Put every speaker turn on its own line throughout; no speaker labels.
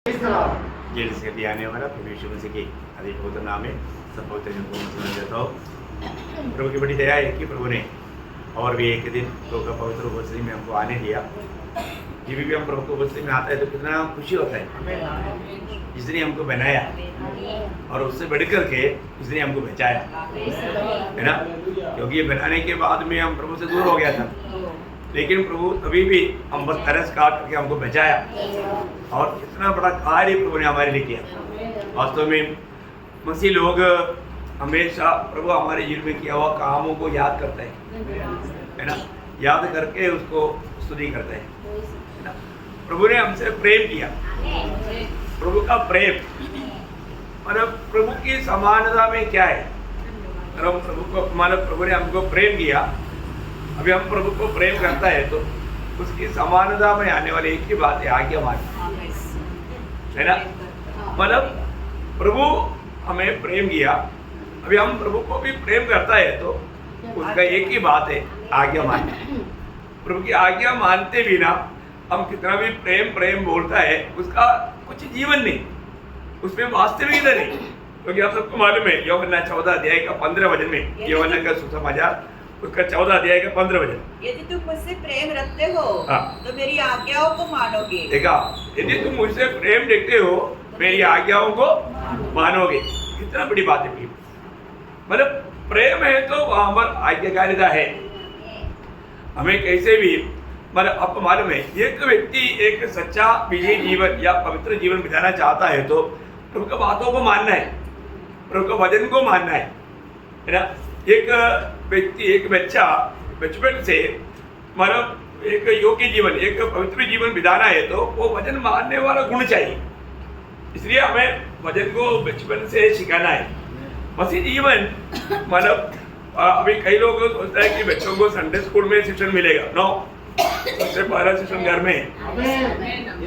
Jail से अभी आने वाला प्रभु यीशु मसीह के अधिक पवित्र नाम में सब पवित्र जन को मैं देता हूँ। प्रभु की बड़ी दया है कि प्रभु ने और भी एक दिन प्रभु का पवित्र उपस्थिति में हमको आने दिया। जब भी हम प्रभु को उपस्थिति में आता है तो कितना खुशी होता है। इसने हमको बनाया और उससे बढ़कर के इसने हमको बचाया, है ना। क्योंकि ये बनाने के बाद में हम प्रभु से दूर हो गया था, लेकिन प्रभु अभी भी हम बस तरस काट करके हमको बचाया और कितना बड़ा कार्य प्रभु ने हमारे लिए किया। वास्तव में मसीह लोग हमेशा प्रभु हमारे जीवन में किया हुआ कामों को याद करते हैं, है ना। याद करके उसको स्तुति करते हैं, है ना। प्रभु ने हमसे प्रेम किया। प्रभु का प्रेम मतलब प्रभु की समानता में क्या है। हम प्रभु को मतलब प्रभु ने हमको प्रेम किया, अभी हम प्रभु को प्रेम करता है तो उसकी समानता में आने वाली एक ही बात है, आज्ञा मानना, है ना। मतलब प्रभु हमें प्रेम किया, अभी हम प्रभु को भी प्रेम करता है तो उसका एक ही बात है, आज्ञा मानना। प्रभु की आज्ञा मानते बिना हम कितना भी प्रेम प्रेम बोलता है उसका कुछ जीवन नहीं, उसमें वास्तविकता नहीं। क्योंकि आप सबको मालूम है यूहन्ना 14 अध्याय का 15 वचन में, यूहन्ना का सुसमाचार उसका 14 अध्याय का 15 वचन,
यदि तुम मुझसे प्रेम रखते हो तो मेरी आज्ञाओं को मानोगे।
देखा, यदि तुम मुझसे प्रेम रखते हो मेरी आज्ञाओं को मानोगे। कितना बड़ी बात है। मतलब प्रेम है तो वहां पर आज्ञाकारिता है। हमें कैसे भी मतलब आपको मालूम है एक व्यक्ति एक सच्चा विजयी जीवन या पवित्र जीवन बिताना चाहता है तो प्रभु की बातों को मानना है, प्रभु के वचन को मानना है ना। एक व्यक्ति एक बच्चा बचपन से मतलब एक योग्य जीवन एक पवित्र जीवन बिताना है तो वो वचन मानने वाला गुण चाहिए। इसलिए हमें वचन को बचपन से सिखाना है। मसीह जीवन मतलब अभी कई लोग सोचते हैं कि बच्चों को संडे स्कूल में शिक्षण मिलेगा। नो, सबसे पहला शिक्षण घर में,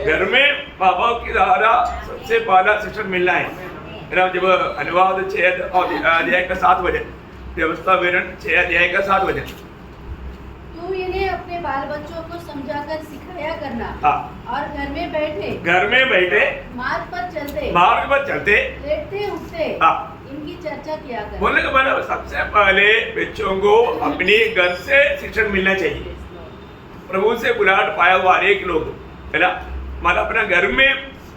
घर में माँ बाप की द्वारा सबसे पहला शिक्षण मिलना है। जब अनुवाद 6 अध्याय का 7 वचन, व्यवस्था विवरण 6 अध्याय का 7 वचन,
तू इन्हें अपने बाल बच्चों को समझाकर सिखाया करना। और घर में बैठे मार्ग पर चलते लेटते उठते इनकी चर्चा किया कर।
बोलने का मतलब सबसे पहले बच्चों को अपने घर से शिक्षण मिलना चाहिए। प्रभु से बुलाहट पाया हुआ एक लोग, है ना, मतलब अपना घर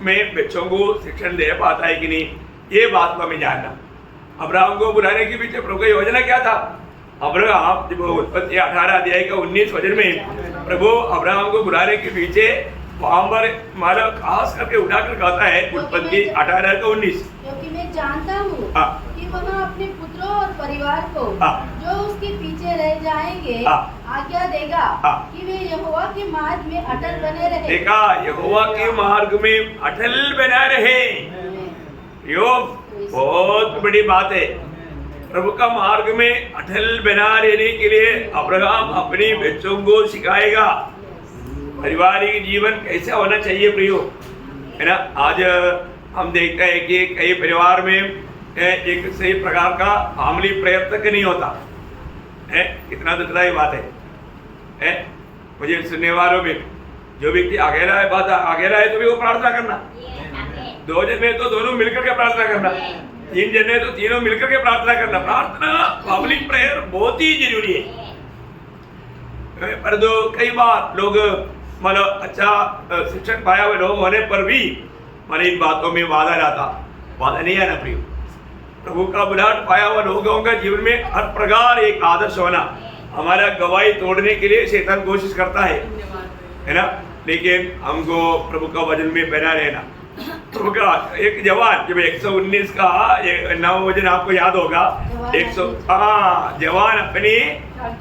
में बच्चों को शिक्षण दे पाता है कि नहीं, ये बात को हमें जानना। अब्राहम को बुलाने के पीछे प्रभु का योजना क्या था। अब्राहम जब उत्पत्ति 18 अध्याय का 19 वचन में प्रभु अब्राहम को बुलाने के पीछे वहां पर मारा खास करके उठाकर कहता है उत्पत्ति 18 का 19,
क्योंकि मैं जानता हूँ कि वह अपने पुत्रों और परिवार को जो उसके पीछे रह जाएंगे आज्ञा देगा कि वे यहोवा के मार्ग में अटल बने रहे।
देखा, यहोवा के मार्ग में अटल बना रहे, यो बहुत बड़ी बात है। प्रभु का मार्ग में अटल बना रहने के लिए अब्राहम अपने बच्चों को सिखाएगा पारिवारिक जीवन कैसे होना चाहिए प्रियो, है ना। आज हम देखते हैं कि कई परिवार में एक सही प्रकार का फैमिली प्रेयर तक नहीं होता है। कितना दुखदायी बात है। मुझे सुनने वालों में जो व्यक्ति अकेला है तो भी वो प्रार्थना करना, 2 जन है तो दोनों मिलकर के प्रार्थना करना, 3 जन है तो तीनों मिलकर के प्रार्थना करना। प्रार्थना फैमिली प्रेयर बहुत ही जरूरी है। पर दो कई बार लोग मतलब अच्छा शिक्षण पाया हुए लोग होने पर भी मतलब इन बातों में वादा नहीं आना प्रिय। प्रभु का बुलाहट पाया हुआ लोगों का जीवन में हर प्रकार एक आदर्श होना। हमारा गवाही तोड़ने के लिए शैतान कोशिश करता है ना, लेकिन हमको प्रभु का वचन में बना रहना। प्रभु का एक जवान जब 119 का 9 वचन आपको याद होगा, 100 जवान अपनी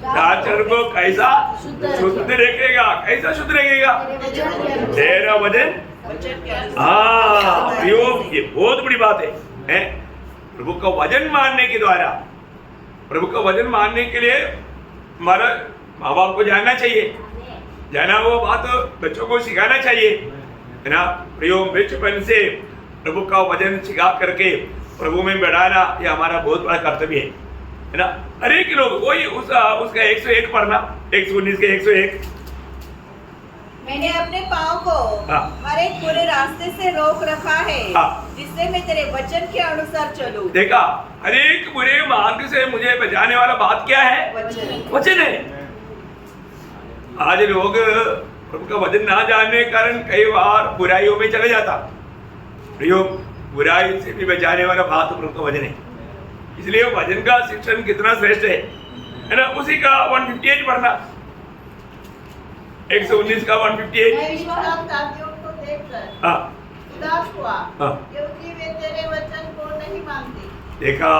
आचरण को कैसा शुद्ध रखेगा, कैसा शुद्ध रखेगा, तेरा वचन। ये बहुत बड़ी बात है। प्रभु का वचन मानने के द्वारा, प्रभु का वचन मानने के लिए हमारा माँ बाप को जानना चाहिए, जाना वो बात बच्चों को सिखाना चाहिए, है ना। प्रियो बचपन से प्रभु का वचन सिखा करके प्रभु में बढ़ाना ये हमारा बहुत बड़ा कर्तव्य है ना। हर एक लोग वही उसका 101 पढ़ना, 119 के 101
मैंने अपने पाँव को हर एक बुरे रास्ते से रोक रखा है, जिससे मैं तेरे वचन के अनुसार चलूं।
देखा, हर एक बुरे मार्ग से मुझे बचाने वाला बात क्या है? वचन है। आज लोग प्रभु का वचन ना जानने के कारण कई बार बुराइयों में चले जाता। बुराई से भी बचाने वाला बात प्रभु का वचन है। इसलिए वचन का शिक्षण कितना श्रेष्ठ है ना। उसी का 158 पढ़ना, 119 का 158।
मैं विश्वासघातियों को देखकर उदास हुआ, क्योंकि वे तेरे वचन को नहीं मानते।
देखा,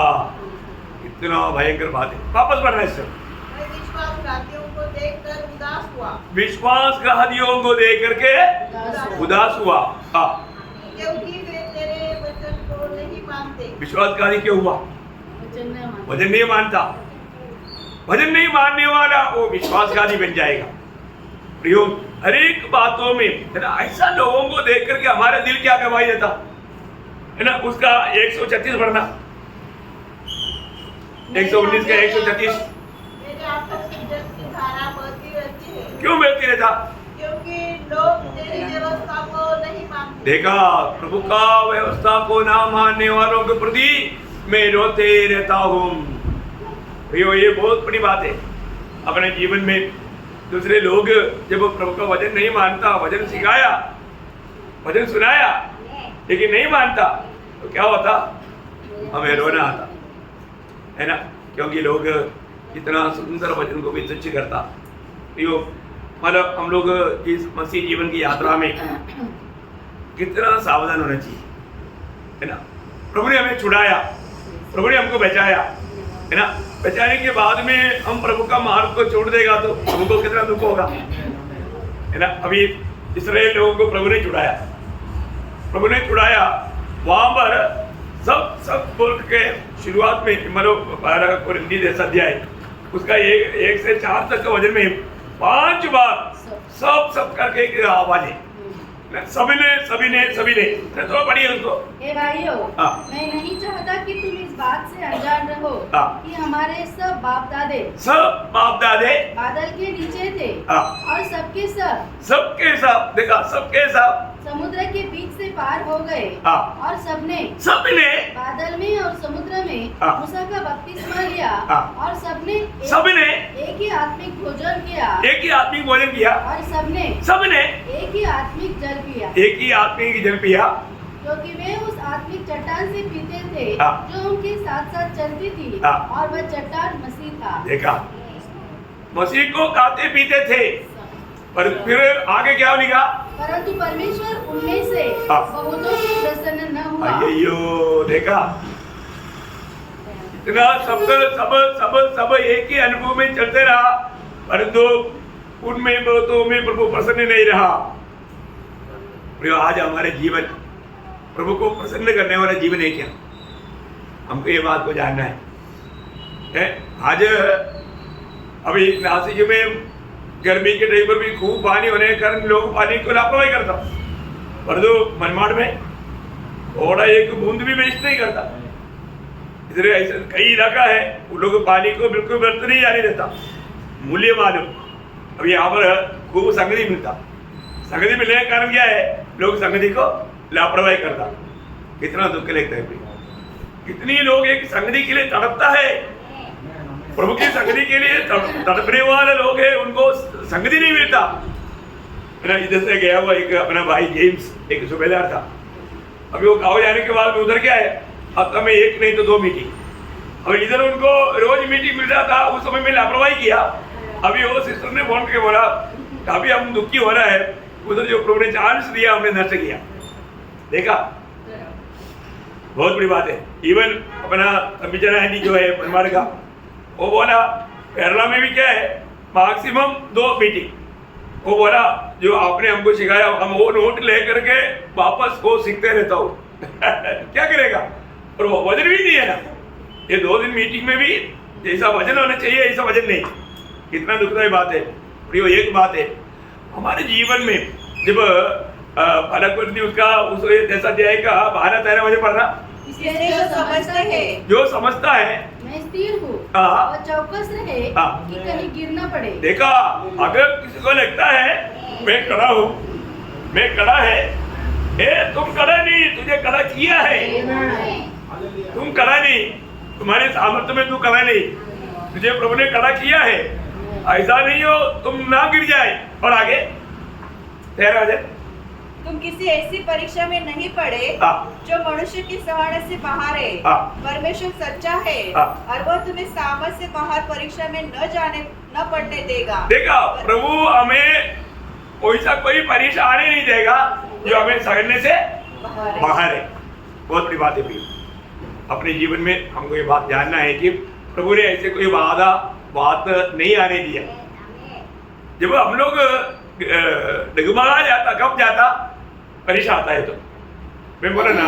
कितना भयंकर बात है। वापस पढ़ना इससे।
मैं विश्वासघातियों को देखकर उदास हुआ,
विश्वासघातियों को देख करके उदास हुआ,
क्योंकि वे तेरे वचन को नहीं मानते।
विश्वासघाती क्यों हुआ? वचन नहीं मानता। वचन नहीं मानने वाला वो विश्वासघाती बन जाएगा। प्रियो, हर एक बातों में है ना, ऐसा लोगों को देख करके हमारा दिल क्या गवाही देता है ना। उसका 136 पढ़ना, 119 का 136।
मेरे आंखों से जल की धारा बहती रहती है।
क्यों बहती रहता?
क्योंकि लोग तेरी व्यवस्था को नहीं मानते।
देखा, प्रभु का व्यवस्था को ना मानने वालों के प्रति मैं रोते रहता हूँ। प्रियो, ये बहुत बड़ी बात है। अपने जीवन में दूसरे लोग जब प्रभु का वचन नहीं मानता, वचन सिखाया, वचन सुनाया, लेकिन नहीं मानता, तो क्या होता? हमें रोना आता है ना। क्योंकि लोग इतना सुंदर वचन को भी तुच्छ करता। प्रियो, मतलब हम लोग इस मसीह जीवन की यात्रा में कितना सावधान होना चाहिए है ना। प्रभु ने हमें छुड़ाया, प्रभु ने हमको बचाया है ना। बचाने के बाद में हम प्रभु का मार्ग को छोड़ देगा तो प्रभु को कितना दुख होगा है ना। अभी इस्राएल लोगों को प्रभु ने छुड़ाया, प्रभु ने छुड़ाया। वहां पर सब बोल के शुरुआत में मतलब 12 कोरिन्थी अध्याय उसका 1 से 4 तक का वचन में 5 बार सब करके एक आवाज है, सभी ने तो पढ़िए उसको।
हे भाइयों, मैं नहीं चाहता कि तुम इस बात से अनजान रहो कि हमारे सब बाप दादे बादल के नीचे थे और सबके सब देखा, सबके सब समुद्र के बीच से पार हो गए और सबने बादल में और समुद्र में मूसा का बपतिस्मा लिया और सबने एक ही आत्मिक भोजन किया और सबने एक ही आत्मिक जल पिया, क्योंकि वे उस आत्मिक चट्टान से पीते थे जो उनके साथ साथ चलती थी, और वह चट्टान मसीह था।
देखा, मसीह को खाते पीते थे, पर फिर आगे क्या लिखा?
परंतु परमेश्वर उनमें से बहुतों से प्रसन्न न हुआ।
अय्यो, देखा, इतना सब एक ही अनुभव में चलते रहा, परंतु उनमें बहुतों में प्रभु प्रसन्न नहीं रहा। आज हमारे जीवन प्रभु को प्रसन्न करने वाला जीवन है क्या? हमको ये बात को जानना है। आज अभी नासिक में गर्मी के टाइम पर भी खूब पानी होने के कारण लोग पानी को लापरवाही करता, परंतु मनमाड़ में थोड़ा एक बूंद भी वेस्ट नहीं करता। इसलिए ऐसा कई इलाका है उन लोग पानी को बिल्कुल व्यर्थ नहीं जाने देता, मूल्य मालूम। अब यहाँ पर खूब संगति मिलता, संगति मिलने का कारण क्या है? लोग संगति को लापरवाही करता। कितना दुख लगता है, कितनी लोग एक संगति के लिए तड़पता है, प्रभु की संगति के लिए तड़पने वाले लोग हैं, उनको संगति नहीं मिलता। इधर से गया हुआ एक अपना भाई जेम्स, एक सूबेदार था। अभी वो गाँव जाने के बाद उधर क्या है, हफ्ता में 1 नहीं तो 2 मीटिंग। अब इधर उनको रोज मीटिंग मिल रहा था, उस समय में लापरवाही किया। अभी वो सिस्टर ने फोन करके बोला काफी हम दुखी हो रहा है, उधर जो प्रभु ने चांस दिया हमने नष्ट किया। देखा, बहुत बड़ी बात है। इवन अपना अभिचना आंटी जो है परमार का, वो बोला केरला में भी क्या है, मैक्सिमम 2 मीटिंग। वो बोला जो आपने हमको सिखाया हम वो नोट ले करके वापस वो सीखते रहता हूँ। क्या करेगा, और वो वजन भी नहीं है ना। ये 2 दिन मीटिंग में भी जैसा वजन होना चाहिए ऐसा वजन नहीं। कितना दुखदायी बात है। प्रियो, एक बात है हमारे जीवन में, जब फलक उसका उस जैसा अध्याय का 12-13 बजे पढ़ना
इसलिए जो समझते हैं
जो समझता है
मैं स्थिर हूँ
हाँ।
और चौकस रहे
हाँ।
कि कहीं गिर न पड़े।
देखा, अगर किसी को लगता है मैं खड़ा हूँ, मैं खड़ा है, तुम खड़ा नहीं, तुझे खड़ा किया है। तुम खड़ा नहीं, तुम्हारे सामर्थ्य में तू खड़ा नहीं, तुझे प्रभु ने खड़ा किया है। ऐसा नहीं हो तुम ना गिर जाए। और आगे 13 वचन,
तुम किसी ऐसी परीक्षा में नहीं पड़े जो मनुष्य की समझ से बाहर है। परमेश्वर सच्चा है और वह तुम्हें सामर्थ से बाहर परीक्षा में न पड़ने देगा।
देखा, प्रभु हमें ऐसा कोई परीक्षा आने नहीं देगा जो हमें समझने से बाहर है। बहुत बड़ी बात है प्रिय। अपने जीवन में हमको ये बात जानना है कि प्रभु ने ऐसे कोई बात नहीं आने दिया। जब हम लोग डगमगा जाता, कब जाता, परीक्षा आता है तो मैं बोला ना,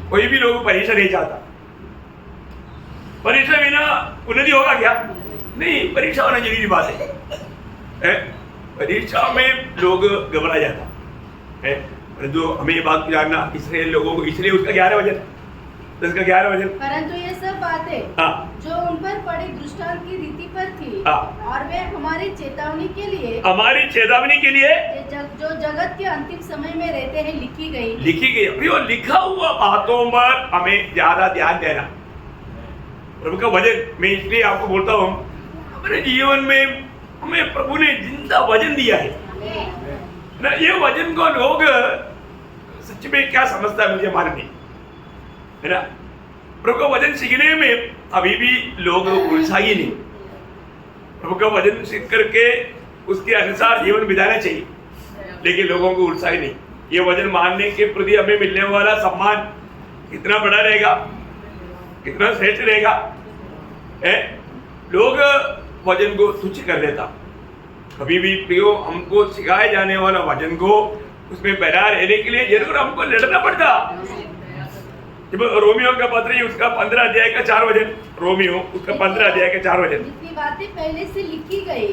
कोई भी लोग परीक्षा नहीं चाहता। परीक्षा बिना उन्नति होगा क्या? नहीं, परीक्षा होना जरूरी बात है। परीक्षा में लोग घबरा जाता है। जो हमें ये बात जानना, इसलिए लोगों को, इसलिए उसका 11 वचन, इसका 11 वचन,
परंतु ये सब बातें जो उन पर पड़ी दृष्टांत की रीति पर थी और वे हमारी चेतावनी के लिए जो जगत के अंतिम समय में रहते हैं लिखी गई।
अभी वो लिखा हुआ बातों पर हमें ज्यादा ध्यान देना। प्रभु का वचन, मैं इसलिए आपको बोलता हूँ, हमारे जीवन में हमें प्रभु ने जिंदा वचन दिया है ना। ये वचन को लोग सच में क्या समझता है मुझे मालूम नहीं, है ना। प्रभु का वचन सीखने में अभी भी लोग उत्साही नहीं। प्रभु का वचन सीख करके उसके अनुसार जीवन बिताना चाहिए, लेकिन लोगों को उत्साही नहीं। ये वचन मानने के प्रति हमें मिलने वाला सम्मान कितना बड़ा रहेगा, कितना श्रेष्ठ रहेगा। लोग वचन को तुच्छ कर देता। कभी भी प्रियो, हमको सिखाए जाने वाला वचन को उसमें बना रहने के लिए जरूर हमको लड़ना पड़ता। जब रोमियो का पत्र, उसका 15 अध्याय का 4 वचन, रोमियो उसका 15 अध्याय का 4 वचन,
जितनी बातें पहले से लिखी गई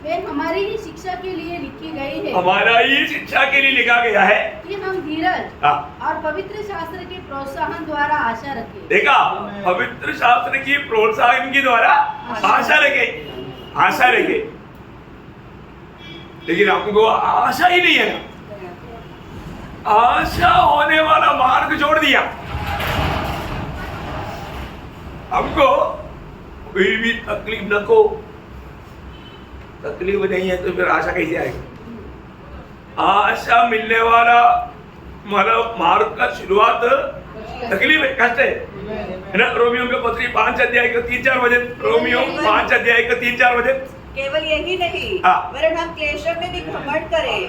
वे हमारी ही शिक्षा के लिए लिखी गई है।
हमारा ही शिक्षा के लिए लिखा गया है कि
हम धीरज और पवित्र शास्त्र के प्रोत्साहन द्वारा आशा रखें।
देखा, पवित्र शास्त्र की प्रोत्साहन के द्वारा आशा रखे। लेकिन हमको आशा ही नहीं है ना। आशा होने वाला मार्ग छोड़ दिया। हमको कोई भी तकलीफ न को, तकलीफ नहीं है तो फिर आशा कैसे आएगी? आशा मिलने वाला मतलब मार्ग का शुरुआत तकलीफ है, कष्ट है ना। रोमियो के पत्री 5 अध्याय का 3-4 वचन, रोमियो 5 अध्याय का 3-4 वचन।
केवल यही नहीं, वरन हम क्लेशों में भी घमंड करें,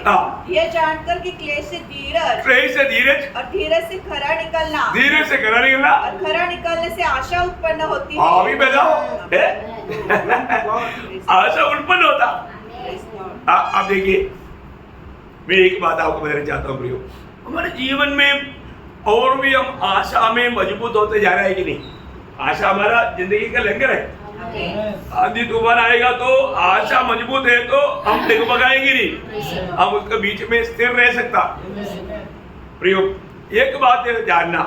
यह जानकर कि क्लेश से धीरज और धीरज से खरा निकलना, और खरा निकलने से आशा उत्पन्न होती है।
अभी बताओ, आशा उत्पन्न होता। आप देखिए, मैं एक बात आपको बताना चाहता हूँ प्रियो, हमारे जीवन में और भी हम आशा में मजबूत होते जा रहे हैं कि नहीं? आशा हमारा जिंदगी का लंगर है। आंधी तूफान आएगा तो आशा मजबूत है तो हम डगमगाएंगे नहीं, हम उसके बीच में स्थिर रह सकता। प्रियो, एक बात है जानना,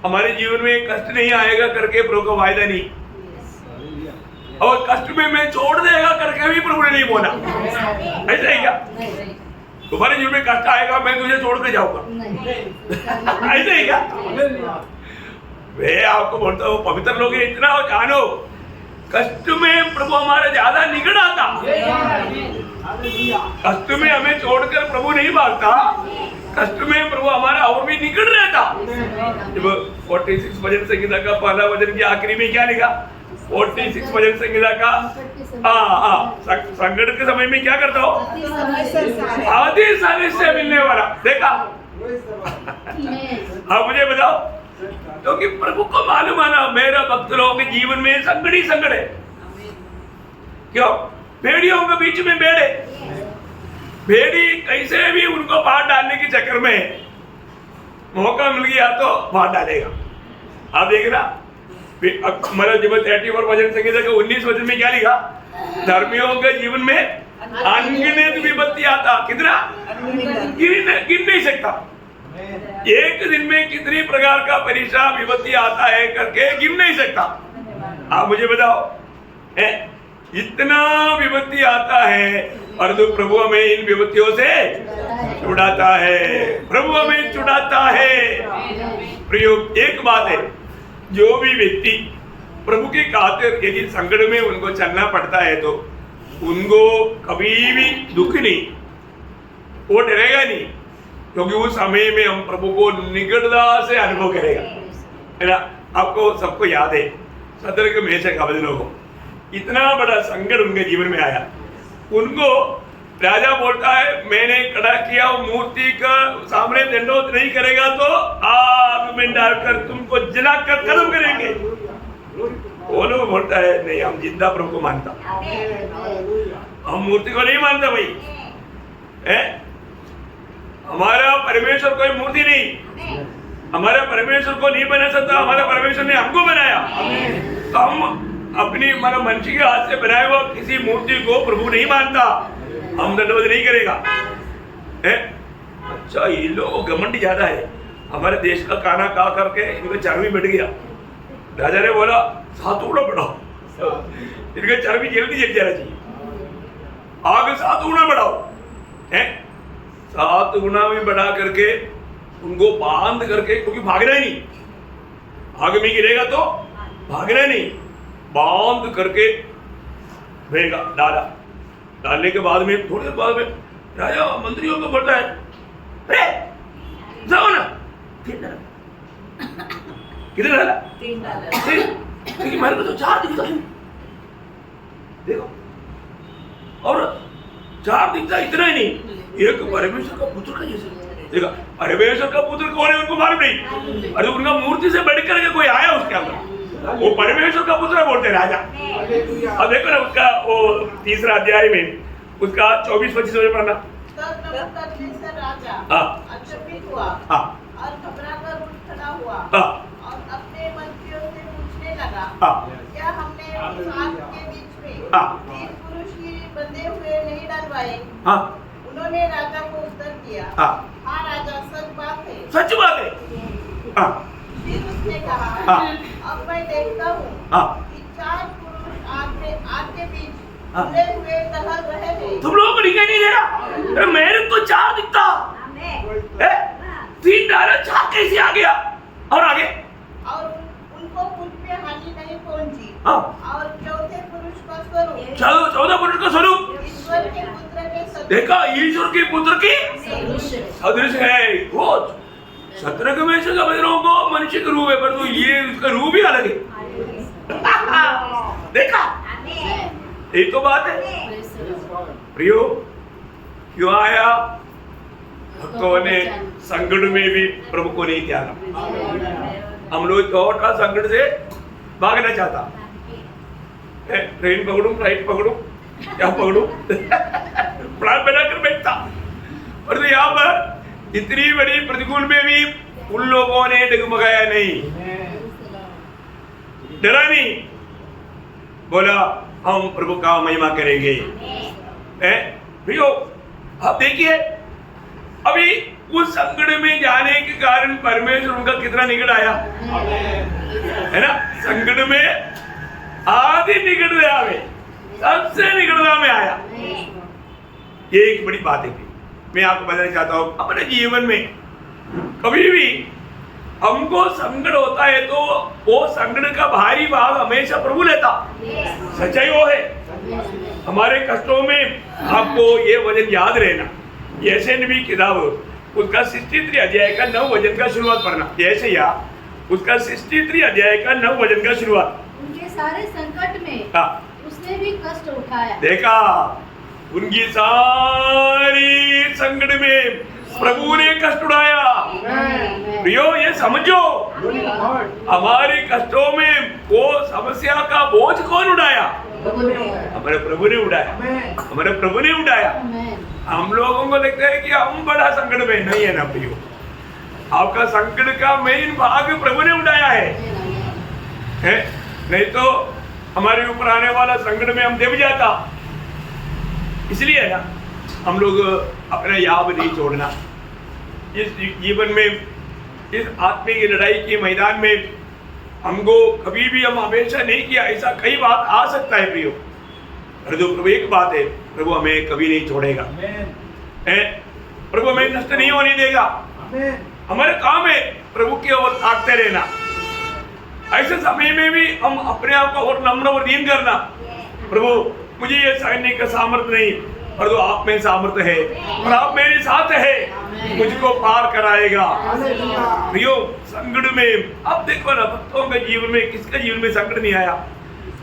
हमारे जीवन में कष्ट नहीं आएगा करके प्रभु का वायदा नहीं, और कष्ट में मैं छोड़ देगा करके भी प्रभु ने नहीं बोला। ऐसा है क्या? तुम्हारे जीवन में कष्ट आएगा मैं तुझे छोड़ के जाऊंगा, ऐसा है क्या? मैं आपको बोलता हूँ, पवित्र लोग इतना जानो, कष्ट में प्रभु हमारा ज्यादा निकट आता। कष्ट में हमें छोड़कर प्रभु नहीं भागता, कष्ट में प्रभु हमारा और भी निकट रहता। जब 46 भजन संहिता का पहला वचन की आखिरी में क्या लिखा? 46 भजन संहिता का संकट के समय में क्या करता हो? आदि सानिध्य से मिलने वाला। देखा? हाँ, मुझे बताओ, क्योंकि प्रभु को मालूम है ना, मेरा भक्त लोगों के जीवन में संकट ही संकट है। क्यों? भेड़ियों के बीच में भेड़े, भेड़ी कैसे भी उनको बाहर डालने के चक्कर में मौका मिल गया तो बाहर डालेगा। आप देखना, मतलब जब 34 भजन संहिता के 19 वचन में क्या लिखा? धर्मियों के जीवन में अनगिनत विपत्ति आता। कितना? गिन नहीं सकता। एक दिन में कितनी प्रकार का परेशान विपत्ति आता है करके गिन नहीं सकता। आप मुझे बताओ, इतना विपत्ति आता है और तो प्रभु हमें इन विपत्तियों से छुड़ाता है, प्रभु हमें छुड़ाता है। प्रयोग एक बात है, जो भी व्यक्ति प्रभु के खातिर यदि संकट में उनको चलना पड़ता है तो उनको कभी भी दुख नहीं, वो डरेगा नहीं, क्योंकि उस समय में हम प्रभु को निकटता से अनुभव करेगा, है ना। आपको सबको याद है सतर्क मेषक अबेदनगो को इतना बड़ा संकट उनके जीवन में आया, उनको राजा बोलता है मैंने खड़ा किया मूर्ति का सामने दंडोत नहीं करेगा तो आग में डालकर तुमको जलाकर खत्म करेंगे। वो लोग बोलता है नहीं, हम जिंदा प्रभु को मानता, हम मूर्ति को नहीं मानता भाई, है हमारा परमेश्वर कोई मूर्ति नहीं, हमारा परमेश्वर को नहीं बना सकता, हमारा परमेश्वर ने हमको बनाया। तो हम अपनी मनुष्य के हाथ से बनाया हुआ किसी मूर्ति को प्रभु नहीं मानता, हम दंडवत नहीं करेगा, है। अच्छा, ये लोग घमंड ज्यादा है, हमारे देश का खाना खा करके इनको चर्बी बढ़ गया। राजा ने बोला 7 गुना बढ़ाओ, इनका चर्बी जल्दी जल जाना चाहिए, आगे 7 गुना बढ़ाओ, है 7 गुना भी बढ़ा करके उनको बांध करके, क्योंकि भागना ही नहीं, आग में गिरेगा तो भागना नहीं, बांध करके भेगा डाला। डालने के बाद में थोड़ी देर बाद में राजा मंत्रियों को बोलता है अरे जाओ ना, कितने डाला?
3 डालर।
क्योंकि मेरे को तो 4 दिखता है, देखो, और 4 दिखता, इतना ही नहीं, एक परमेश्वर का पुत्र का जैसे देखा। परमेश्वर का पुत्र कौन है उनको मालूम नहीं, अरे उनका मूर्ति से बढ़कर के कोई आया उसके अंदर, वो परमेश्वर का पुत्र बोलते राजा। अब देखो ना उसका वो 3रा अध्याय में उसका 24-25 में पढ़ना।
राजा अचंभित हुआ और घबराकर उठ खड़ा हुआ और अपने मंत्रियों से पूछने लगा, क्या हमने उस आग के बीच में 3 पुरुष ही बंधे हुए नहीं डलवाए? उन्होंने राजा को उत्तर दिया, हाँ राजा, सच बात है,
सच बात है।
फिर उसने कहा, अब मैं देखता हूँ कि 4 पुरुष आग के बीच खुले हुए टहल रहे हैं।
तुम लोगों को दिखाई नहीं दे रहा? मेरे तो 4 दिखता, 3 डाला, 4 कैसे आ गया? और आगे
और उनको कुछ भी हानि नहीं पहुंची। और चौथे पुरुष का स्वरूप,
14 पुरुष का स्वरूप
ईश्वर के पुत्र के सदृश,
देखा, ईश्वर के पुत्र की सदृश है। वो सतर्क मेषक अबेदनगो को मनुष्य का रूप है, पर तो ये उसका रूप ही अलग है। देखा, एक तो बात है प्रियो, क्यों आया? भक्तों ने संकट में भी प्रभु को नहीं त्यागा। हम लोग छोटा संकट से भागना चाहता, ट्रेन पकड़ूं, फ्लाइट पकड़ूं, क्या पकड़ूं, प्लान बनाकर बैठता। और तो यहाँ पर इतनी बड़ी प्रतिकूल में भी उन लोगों ने डगमगाया नहीं, डरा नहीं, बोला हम प्रभु का महिमा करेंगे। भैया आप देखिए, अभी उस संकट में जाने के कारण परमेश्वर उनका कितना निकट आया, है ना। संकट में आधे निकट में, सबसे निकटता में आया। ये एक बड़ी बात है। मैं आपको बताना चाहता हूँ, अपने जीवन में कभी भी हमको संकट होता है तो वो संकट का भारी भाग हमेशा प्रभु लेता, सच्चाई वो है। हमारे कष्टों में आपको ये वचन याद रहना, ऐसे नबी किताब उसका 63 अध्याय का 9 वचन का शुरुआत पढ़ना, जैसे या उसका 63 अध्याय का 9 वचन का शुरुआत।
उनके सारे संकट में उसने भी कष्ट उठाया,
देखा, उनकी सारी संकट में प्रभु ने कष्ट उठाया। प्रियो ये समझो, हमारे कष्टों में वो समस्या का बोझ कौन उठाया? हमारे प्रभु ने उठाया, हमारे प्रभु ने उठाया। हम लोगों को लगता है कि हम बड़ा संकट में नहीं है ना प्रियो, आपका संकट का मेन भाग प्रभु ने उठाया है? नहीं तो हमारे ऊपर आने वाला संकट में हम दब जाता। इसलिए ना हम लोग अपना याद नहीं छोड़ना, इस जीवन में, इस आत्मिक की लड़ाई के मैदान में हमको कभी भी हम हमेशा नहीं किया, ऐसा कई बात आ सकता है प्रियो। प्रभु एक बात है, प्रभु हमें कभी नहीं छोड़ेगा, प्रभु हमें नष्ट नहीं होने देगा। हमारे काम है प्रभु की ओर ताकते रहना। ऐसे समय में भी हम अपने आप को और नम्र और दीन करना। प्रभु मुझे ये सहने का सामर्थ्य नहीं, परंतु आप में सामर्थ्य है और आप मेरे साथ है, मुझको पार कराएगा। प्रियो संकट में अब देखो ना, भक्तों के जीवन में किसके जीवन में संकट नहीं आया,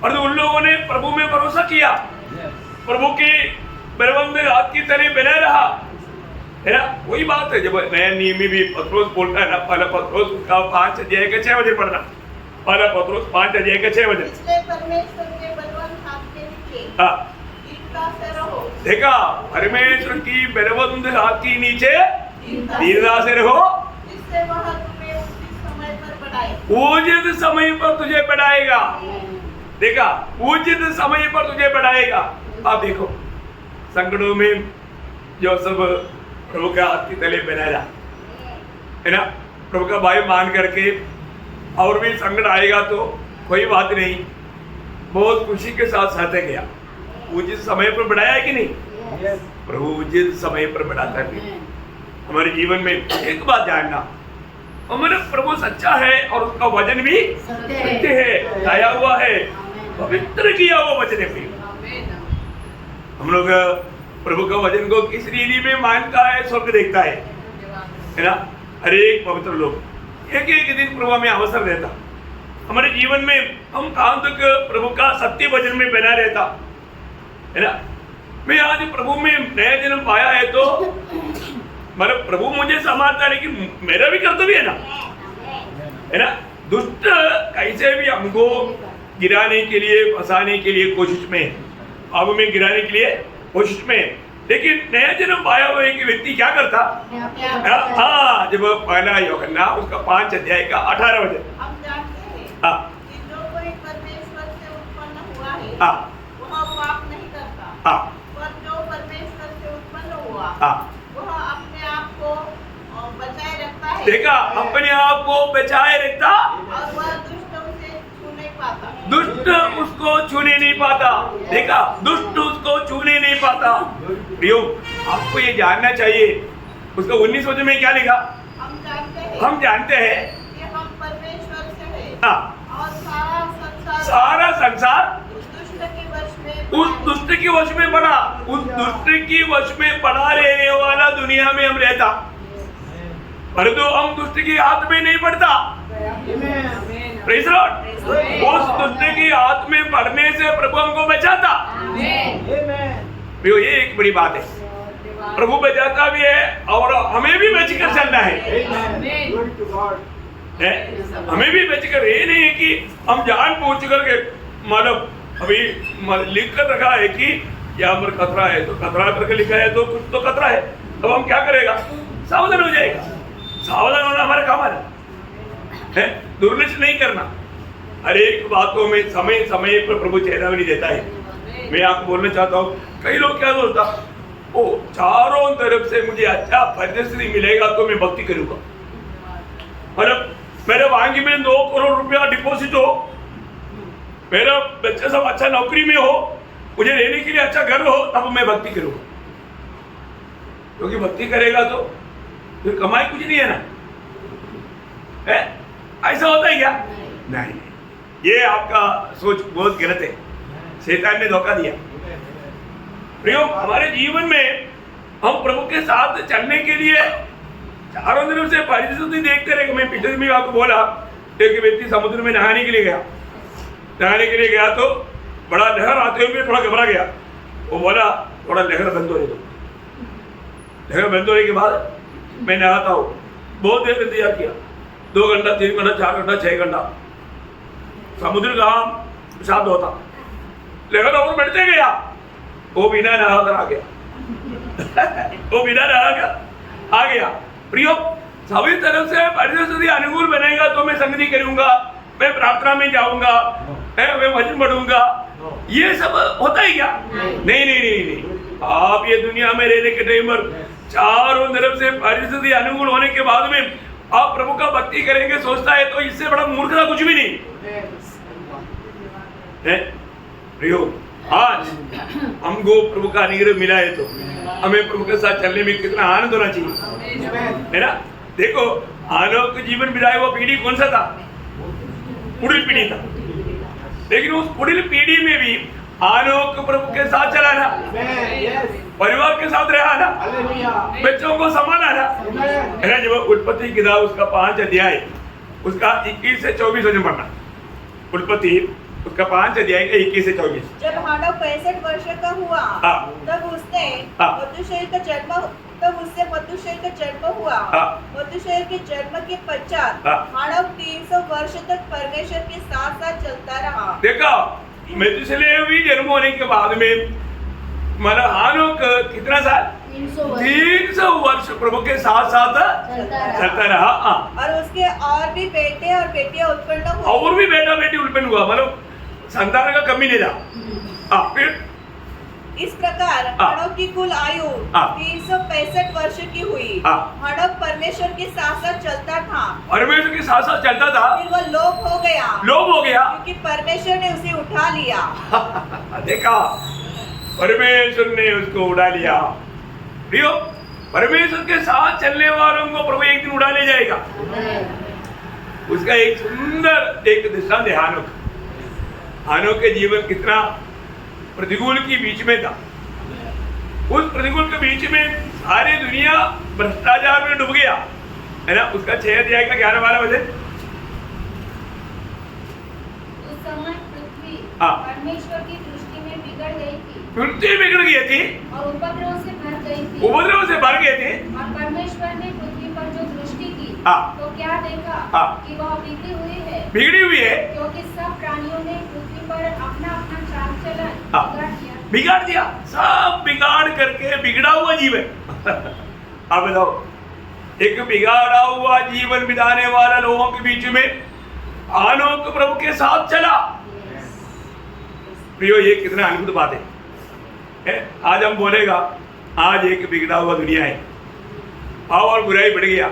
और उन लोगों ने प्रभु में भरोसा किया, प्रभु के बलवंत हाथ की तरह बना रहा, है ना। वही बात है जब नया नियम में भी पत्रोस बोलता है ना, पहला पत्रोस का 5 अध्याय के 6 वचन पढ़ना, पहला पत्रोस 5 अध्याय के 6 वचन।
परमेश्वर के बलवंत हाथ के नीचे दीनता से रहो। देखा, परमेश्वर की बलवंत हाथ के नीचे दीनता से रहो, जिससे वह तुम्हें उचित समय पर बढ़ाए। उचित समय पर तुझे बढ़ाएगा। देखा, उचित समय पर तुझे बढ़ाएगा। आप देखो संकटों में जो सब प्रभु का हाथ की तले बनाया, है ना, प्रभु का भाई मान करके, और भी संकट आएगा तो कोई बात नहीं, बहुत खुशी के साथ सहते गया। उचित समय पर बढ़ाया है कि नहीं? प्रभु उचित समय पर बढ़ाता है। हमारे जीवन में एक बात जानना, हमारे प्रभु सच्चा है और उसका वचन भी सत्य है, लाया हुआ है, पवित्र किया हुआ वचन है। हम लोग प्रभु का वचन को किस रीति में मानता है, स्वर्ग देखता है ना। हर एक पवित्र लोग एक एक दिन प्रभु में अवसर देता, हमारे जीवन में हम कहाँ तक प्रभु का सत्य वचन में बना रहता, है ना। मैं आज प्रभु में नया जन्म पाया है तो मतलब प्रभु मुझे संभालता है, लेकिन मेरा भी कर्तव्य है ना, है ना। दुष्ट कैसे भी हमको गिराने के लिए, फंसाने के लिए कोशिश में, अब में गिराने के लिए कोशिश में, लेकिन नया जन्म पाया हुआ एक व्यक्ति क्या करता? हाँ, जब पहला यूहन्ना उसका 5 अध्याय का 18 वचन, हम जानते हैं कि जो कोई परमेश्वर से उत्पन्न हुआ है वह पाप नहीं करता, पर जो परमेश्वर से उत्पन्न हुआ वह अपने आप को बचाए रखता है। देखा, अपने आप को बचाए रखता और वह दुष्ट उसे छू नहीं पाता, दुष्ट उसको छूने नहीं पाता। देखा, दुष्ट उसको छूने नहीं पाता। प्रियो, आपको ये जानना चाहिए, उसका 19 वचन में क्या लिखा? हम जानते हैं कि हम परमेश्वर से हैं और सारा संसार उस दुष्ट के वश में पड़ा, उस दुष्ट की वश में पड़ा रहने वाला दुनिया में हम रहता, परंतु हम दुष्ट की हाथ में नहीं पड़ता। Praise Lord. उस दुष्ट की हाथ में पड़ने से प्रभु हमको बचाता। ये एक बड़ी बात है, प्रभु बचाता भी है और हमें भी बचकर चलना है, हमें भी बचकर। ये नहीं है कि हम जान पूछ करके, मतलब अभी लिख कर रखा है कि यहाँ पर खतरा है तो खतरा करके लिखा है तो कुछ तो खतरा है, तो हम क्या करेगा? सावधान हो जाएगा। सावधान होना हमारा काम है, दुर्लक्ष्य नहीं करना। हर एक बातों में समय समय पर प्रभु चेतावनी देता है। मैं आपको बोलना चाहता हूँ, कई लोग क्या सोचता, ओ चारों तरफ से मुझे अच्छा परिस्थिति मिलेगा तो मैं भक्ति करूंगा, मतलब मेरे बैंक में 2 करोड़ रुपया डिपॉजिट हो, मेरा बच्चा सब अच्छा नौकरी में हो, मुझे रहने के लिए अच्छा घर हो, तब मैं भक्ति करूंगा। क्योंकि भक्ति करेगा तो फिर कमाई कुछ नहीं है ना, है? ऐसा होता है क्या? नहीं, ये आपका सोच बहुत गलत है, शैतान ने धोखा दिया। प्रियो, हमारे जीवन में हम प्रभु के साथ चलने के लिए चारों तरफ से परिस्थिति देखते रहे। मैं पिछले दिन आपको बोला, एक व्यक्ति समुद्र में नहाने के लिए गया तो बड़ा लहर आते हुए थोड़ा घबरा गया। वो बोला थोड़ा लहर बंद होने दो। लहर बंद होने के बाद मैं नहाता हूँ, बहुत देर इंतजार किया, 2 घंटा 3 घंटा 4 घंटा 6 घंटा, समुद्र का शांत होता, लहर और बढ़ते गया, वो बिना नहा कर आ गया वो बिना नहा कर आ गया। प्रियो, सभी तरफ से परिस्थिति अनुकूल बनेगा तो मैं संगति करूंगा, मैं प्रार्थना में जाऊंगा, मैं भजन पढ़ूंगा, ये सब होता है क्या? नहीं। आप ये दुनिया में रहने के टाइम पर
चारों तरफ से परिस्थिति अनुकूल होने के बाद में आप प्रभु का भक्ति करेंगे सोचता है तो इससे बड़ा मूर्खता कुछ भी नहीं है। प्रियो, आज हमको प्रभु का अनुग्रह मिला है तो हमें प्रभु के साथ चलने में कितना आनंद होना चाहिए, है ना। देखो, आनोक का जीवन बिताया हुआ पीढ़ी कौन सा था? कुड़िल पीढ़ी था। लेकिन उस कुड़िल पीढ़ी में भी आनोक प्रभु के साथ चला ना, परिवार के साथ रहा ना, बच्चों को संभाला ना, है ना। जब उत्पत्ति किताब उसका 5 अध्याय उसका 21 से 24 वचन पढ़ना। उत्पत्ति उसका 5 अध्याय 21 से 24।
जब हानोक 65 वर्ष का हुआ तब उससे मथुशेल का जन्म हुआ। मथुशेल के जन्म के पश्चात हानोक 300 वर्ष तक परमेश्वर के साथ साथ चलता रहा।
देखो, मथुशेल भी जन्म होने के बाद में मतलब हानोक कितना साल? 300 वर्ष प्रभु के साथ साथ चलता रहा।
और उसके और भी बेटे और बेटियां उत्पन्न हुए।
और भी बेटा बेटी उत्पन्न हुआ, मतलब संतान का कमी नहीं रहा। फिर
इस प्रकार हनोक की कुल आयु 365 वर्ष की हुई। हनोक परमेश्वर के साथ साथ चलता था।
परमेश्वर के साथ साथ चलता था।
फिर वो लोप हो गया क्योंकि परमेश्वर ने उसे उठा लिया।
देखा, परमेश्वर ने उसको उड़ा लिया। प्रियो, परमेश्वर के साथ चलने वालों को प्रभु एक दिन उड़ा ले जाएगा। उसका एक सुंदर एक दृष्टांत है हानोक। हानोक के जीवन कितना प्रतिकूल के बीच में था। उस प्रतिकूल के बीच में सारी दुनिया भ्रष्टाचार में डूब गया, है ना। उसका 6 अध्याय का 11-12 वचन।
उस समय पृथ्वी परमेश्वर की दृष्टि में बिगड़ गई थी।
पृथ्वी बिगड़ गई थी
और उपद्रव से भर गई थी।
उपद्रव से भर गए थे।
और परमेश्वर ने पृथ्वी पर जो दृष्टि की तो क्या देखा कि वह बिगड़ी हुई है।
बिगड़ी हुई है
क्योंकि सब प्राणियों ने पृथ्वी पर अपना अपना चाल चलन
बिगाड़ दिया। सब बिगाड़ करके बिगड़ा हुआ जीवन। आप बताओ, एक बिगाड़ा हुआ जीवन बिताने वाला लोगों के बीच में हानोक प्रभु के साथ चला। प्रियो, ये कितना अद्भुत बात है। आज हम बोलेगा, आज एक बिगड़ा हुआ दुनिया है, पाप और बुराई बढ़ गया,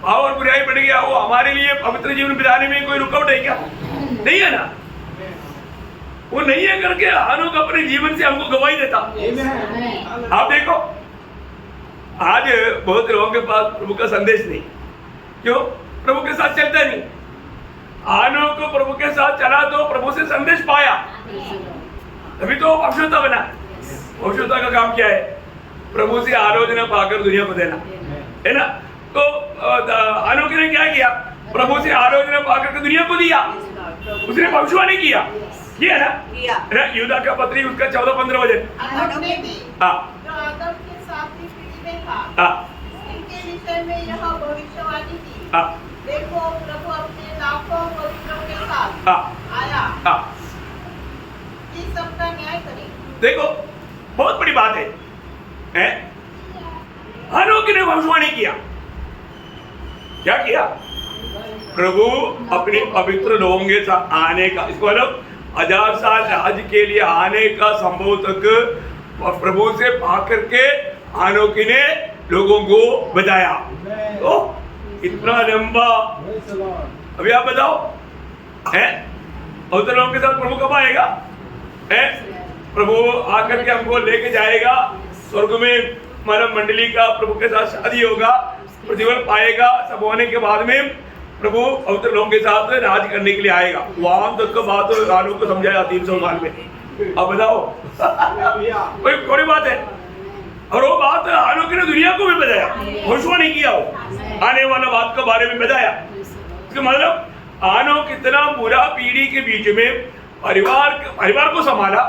पाप और बुराई बढ़ गया। वो हमारे लिए पवित्र जीवन बिताने में कोई रुकावट है क्या? नहीं है ना। वो नहीं है करके हानोक अपने जीवन से हमको गवाही देता। आप देखो, आज बहुत लोगों के पास प्रभु का संदेश नहीं। क्यों? प्रभु के साथ चलता नहीं। हानोक प्रभु के साथ चला तो प्रभु से संदेश पाया, तभी तो अवश्यता बना। अवश्यता का काम क्या है? प्रभु से आलोचना पाकर दुनिया को देना, है ना। तो हानोक ने क्या किया? प्रभु से आलोचना पाकर के दुनिया को दिया। उसने भविष्यवाणी किया ना, किया। यूदा का पत्री उसका 14-15 वचन।
जो आदम के साथ की पीढ़ी में था, इनके विषय में यह भविष्यवाणी की, देखो प्रभु अपने लाखों पवित्रों के साथ आया कि सबका न्याय करे।
देखो, बहुत बड़ी बात है। हानोक ने भविष्यवाणी किया। क्या किया? प्रभु अपने पवित्र लोगों के साथ आने का, इसको मतलब 1000 साल राज्य के लिए आने का संभव तक प्रभु से पाकर के हानोक ने लोगों को बताया। तो इतना लंबा, अभी आप बताओ, है और लोगों के साथ प्रभु कब आएगा? है प्रभु आकर के हमको लेके जाएगा स्वर्ग में, मानव मंडली का प्रभु के साथ शादी होगा, प्रतिफल पाएगा। सब होने के बाद में प्रभु पवित्र लोगों के साथ राज करने के लिए आएगा। वहां तक का बात हानोक को समझाया 300 साल में। अब बताओ, कोई थोड़ी बात है। और वो बात हानोक ने दुनिया को भी बताया, भविष्यवाणी किया, वो आने वाला बात के बारे में बताया। इसका मतलब हानोक इतना बुरा पीढ़ी के बीच में परिवार को संभाला,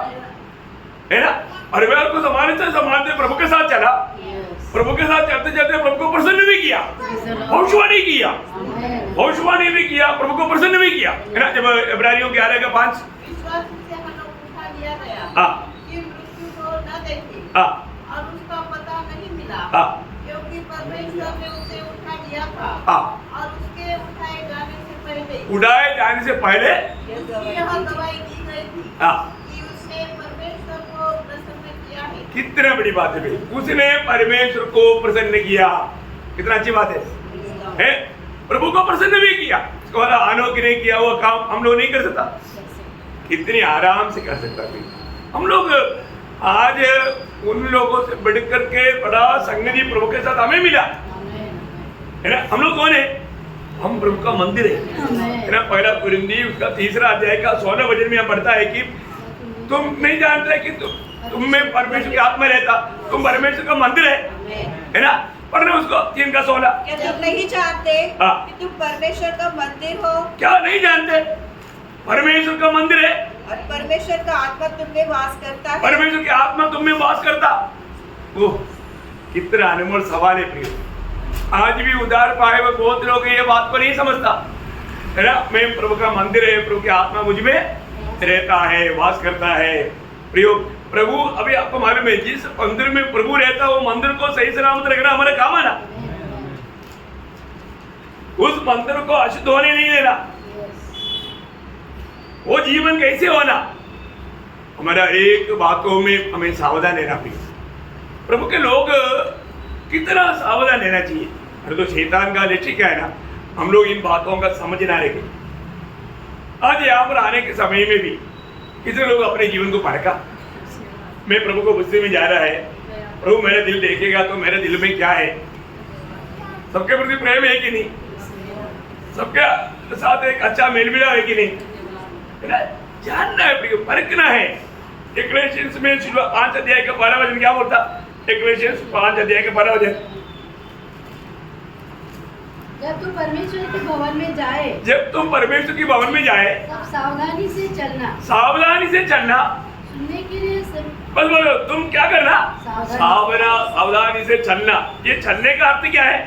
है ना। परिवार को संभालते प्रभु के साथ चला। प्रभु के साथ चलते चलते प्रभु को प्रसन्न भी किया, भविष्यवाणी किया, भविष्यवाणी भी किया, प्रभु को प्रसन्न भी किया, है ना। जब इब्रानियों 11:5
विश्वास से हानोक उठा लिया गया कि मृत्यु को न देखे और उसका पता नहीं मिला, क्योंकि परमेश्वर ने उसे उठा लिया था। और उसके उठाए जाने से पहले यह गवाही दी गई थी कि उसने परमेश्वर को प्रसन्न किया है।
कितना बड़ी बात है भाई, उसने परमेश्वर को प्रसन्न किया। कितना अच्छी बात है? प्रभु को प्रसन्न भी किया। आनोक ने किया वो काम हम लोग नहीं कर सकता, कितनी आराम से कर सकता भाई। हम लोग आज उन लोगों से बढ़ करके बड़ा संगति प्रभु के साथ हमें मिला है ना। हम लोग कौन है? हम प्रभु का मंदिर है ना। पहला कुरिन्थी उसका 3 अध्याय का 16 वचन में पढ़ता है कि तुम नहीं जानते कि तुम में परमेश्वर की आत्मा रहता, तुम परमेश्वर का मंदिर है ना। पढ़ना उसको 3 का 16।
क्या तुम नहीं जानते कि तुम परमेश्वर का मंदिर हो?
क्या नहीं जानते? परमेश्वर का मंदिर है
और परमेश्वर का आत्मा तुम में वास करता है।
परमेश्वर की आत्मा तुम में वास करता। ओह, कितना अनमोल सवाल है प्रिय। आज भी उधार पाए हुए बहुत लोग ये बात को नहीं समझता है ना। मैं प्रभु का मंदिर है, प्रभु की आत्मा मुझ में रहता है, वास करता है। प्रियो, प्रभु अभी आपको मालूम है जिस मंदिर में प्रभु रहता है वो मंदिर को सही सलामत रखना हमारा काम है ना। उस मंदिर को अशुद्ध होने नहीं देना। वो जीवन कैसे होना, हमारा एक बातों में हमें सावधान रहना चाहिए। प्रभु के लोग कितना सावधान रहना चाहिए। अरे तो शैतान का लक्ष्य क्या है ना, हम लोग इन बातों का समझ ना रहे। आज यहाँ पर आने के समय में भी किसी लोग अपने जीवन को परखा, मैं प्रभु को गुस्से में जा रहा है, प्रभु मेरा दिल देखेगा तो मेरे दिल में क्या है, सबके प्रति प्रेम है कि नहीं, सबके साथ एक अच्छा मेल मिलाप है कि नहीं, जानना है, परखना है। इक्लेशियंस में 5 अध्याय का 12 वचन क्या बोलता? इक्लेशियंस 5 अध्याय का 12 वचन,
जब तुम परमेश्वर के भवन में जाए,
जब तुम परमेश्वर की भवन में जाए
तब सावधानी से चलना,
सावधानी से चलना।
सुनने के लिए
बस बोलो, तुम क्या करना? सावधानी से चलना। ये चलने का अर्थ क्या है?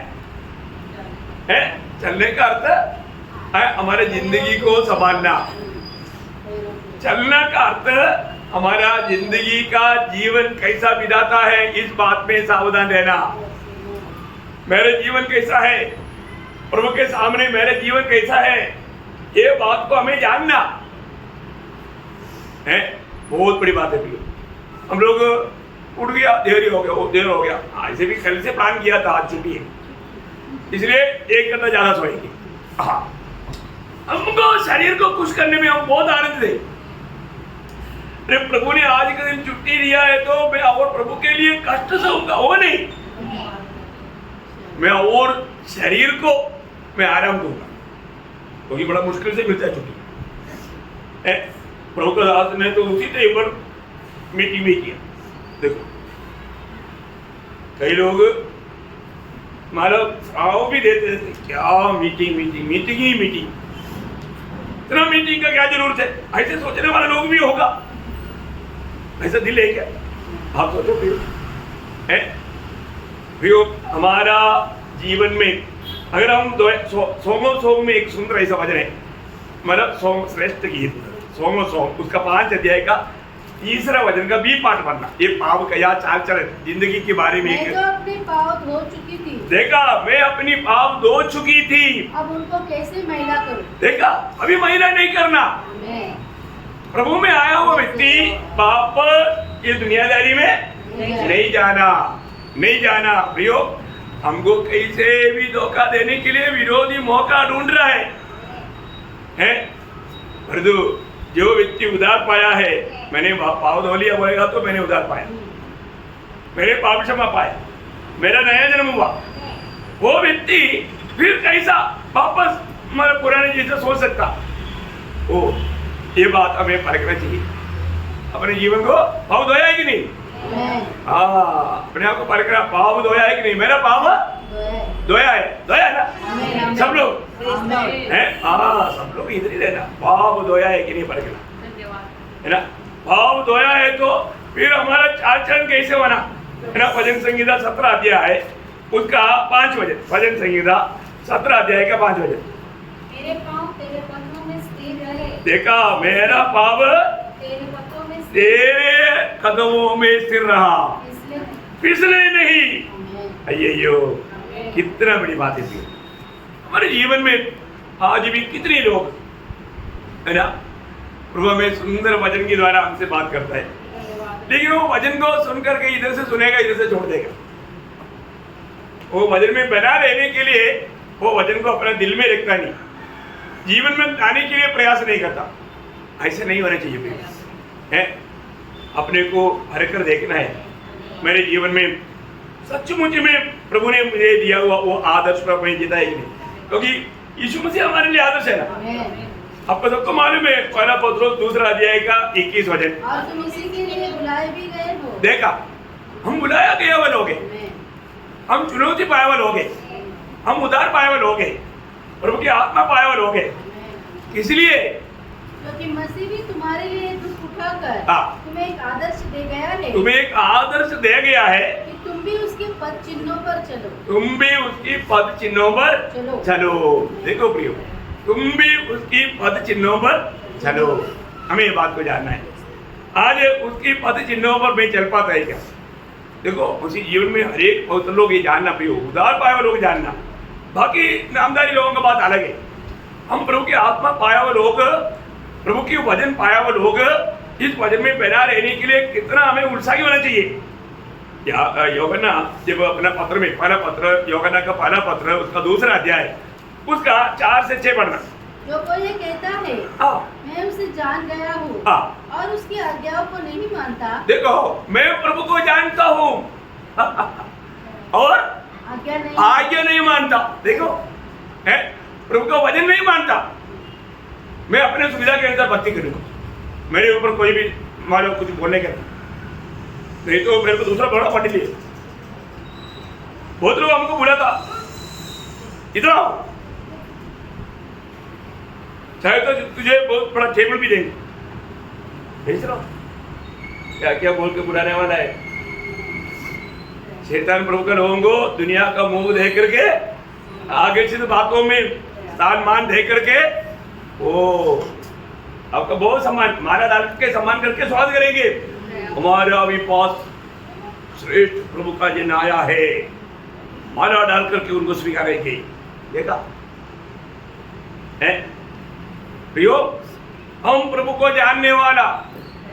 चलने का अर्थ है हमारे जिंदगी को संभालना। चलना का अर्थ हमारा जिंदगी का जीवन कैसा बिताता है, इस बात में सावधान रहना। मेरे जीवन कैसा है, प्रभु के सामने मेरे जीवन कैसा है, ये बात को हमें जानना है। बहुत बड़ी बात है प्रिय। हम लोग उठ गया, देर हो गया, ऐसे भी कल से प्लान किया था, आज छुट्टी है इसलिए 1 घंटा ज्यादा सोएंगे। हाँ, हमको शरीर को खुश करने में हम बहुत आनंद थे। अरे प्रभु ने आज के दिन छुट्टी दिया है तो मैं और प्रभु के लिए कष्ट सहूंगा, वो नहीं, मैं और शरीर को मैं आराम दूंगा, क्योंकि बड़ा मुश्किल से मिलता है छुट्टी। प्रभु का दास ने तो उसी टाइम पर मीटिंग भी किया। देखो कई लोग हमारा आओ भी देते थे, क्या मीटिंग इतना मीटिंग का क्या जरूरत है, ऐसे सोचने वाले लोग भी होगा। ऐसा दिल है क्या? आप सोचो प्रियो, हमारा जीवन में अगर हम सोम में एक सुंदर ऐसा वचन है, मतलब सोम श्रेष्ठ गीत, सोम उसका 5 अध्याय का 3 वचन का बी पाठ पढ़ना। ये पाप का या चाल चलन जिंदगी के बारे में
मैं तो अपने पाप धो चुकी थी,
देखा, मैं अपनी पाप धो चुकी थी,
अब उनको कैसे मैला करूं?
देखा, अभी मैला नहीं करना। प्रभु में आया हुआ व्यक्ति पाप ये दुनियादारी में नहीं जाना प्रियो। हमको कैसे भी धोखा देने के लिए विरोधी मौका ढूंढ रहा है? परंतु जो व्यक्ति उधार पाया है, मैंने पाप धो लिया बोलेगा तो मैंने उधार पाया, मेरे पाप क्षमा पाया, मेरा नया जन्म हुआ, वो व्यक्ति फिर कैसा वापस हमारे पुराने जैसा सोच सकता? ओ, ये बात हमें परखना चाहिए। अपने जीवन को पाप धोया है कि नहीं? हाँ, अपने आप को परखना, पाप धोया है कि नहीं? मेरा पाप धोया है ना सब लोग हैं? हाँ, सब लोग इधर ही रहना। पाप धोया है कि नहीं परखना है ना। पाप धोया है तो फिर हमारा चाल चलन कैसे बना है ना। भजन संहिता 17 अध्याय है उसका 5 वचन, भजन संहिता 17 अध्याय का 5 वचन,
मेरे पाँव तेरे पथों में स्थिर रहे, देखा
मेरा पाप तेरे कदमों में स्थिर रहा, फिसले नहीं। अय्यो, कितना बड़ी बात है। हमारे जीवन में आज भी कितने लोग है ना, प्रभु में सुंदर वचन के द्वारा हमसे बात करता है। लेकिन वो वचन को सुन करके इधर से सुनेगा, इधर से छोड़ देगा। वो वचन में बना रहने के लिए वो वचन को अपने दिल में रखता नहीं, जीवन में लाने के लिए प्रयास नहीं करता। ऐसा नहीं होना चाहिए है। अपने को हर कर देखना है, मेरे जीवन में सचमुच में प्रभु ने मुझे दिया हुआ वो आदर्श पर अपने जीता है कि नहीं, क्योंकि यीशु मसीह हमारे लिए आदर्श है ना। आपको सबको मालूम है, पहला पत्रोस 2 अध्याय का 21 वचन,
और तुम इसी के लिए बुलाए भी गए हो।
देखा, हम बुलाया गया वाले हो गए, हम चुनौती पाए वाले हो गए, हम उद्धार पाए वाले हो गए, प्रभु की आत्मा पाए वाले हो गए। इसलिए
क्योंकि मसीह भी तुम्हारे लिए दुख उठाकर तुम्हें एक आदर्श दे गया है,
तुम्हें एक आदर्श दे गया है
कि तुम भी उसके पद चिन्हों पर चलो।
तुम भी उसकी पद चिन्हों पर चलो। देखो प्रियो, तुम भी उसकी पद चिन्हों पर चलो। हमें ये बात को जानना है, आज उसकी पद चिन्हों पर मैं चल पाता है क्या? देखो, उसी जीवन में हर एक बहुत लोग ये जानना प्रियो, उद्धार पाए हुए लोग जानना, बाकी नामदारी लोगों का बात अलग है। हम प्रभु की आत्मा पाया हुआ लोग, प्रभु की वचन पाया हुआ लोग, इस वचन में बना रहने के लिए कितना हमें उत्साही होना चाहिए। यूहन्ना जब अपना पत्र में, पहला पत्र यूहन्ना का पहला पत्र उसका 2 अध्याय उसका 4 से 6 पढ़ना।
जो कोई ये कहता है मैं उसे जान गया हूँ और उसकी आज्ञाओं को नहीं मानता,
देखो मैं प्रभु को जानता हूँ और आज्ञा नहीं मानता। देखो है, प्रभु का वचन नहीं मानता, मैं अपने सुविधा के अनुसार भक्ति करूंगा, मेरे ऊपर कोई भी मानो कुछ बोलने के नहीं तो मेरे को दूसरा बड़ा पढ़ लिए। बहुत लोग हमको बोला था इधर आओ, चाहे तो तुझे बहुत बड़ा टेबल भी देंगे, भेज रहा क्या क्या बोल के बुलाने वाला है। शैतान प्रभु के लोगों को दुनिया का मुंह देख करके, आगे से बातों में स्थान मान दे करके ओ आपका बहुत सम्मान, माला डाल के सम्मान करके स्वागत करेंगे। हमारा विपास श्रेष्ठ प्रभु का जिन आया है, माला डाल करके उनको स्वीकारेंगे। देखा है प्रियो, हम प्रभु को जानने वाला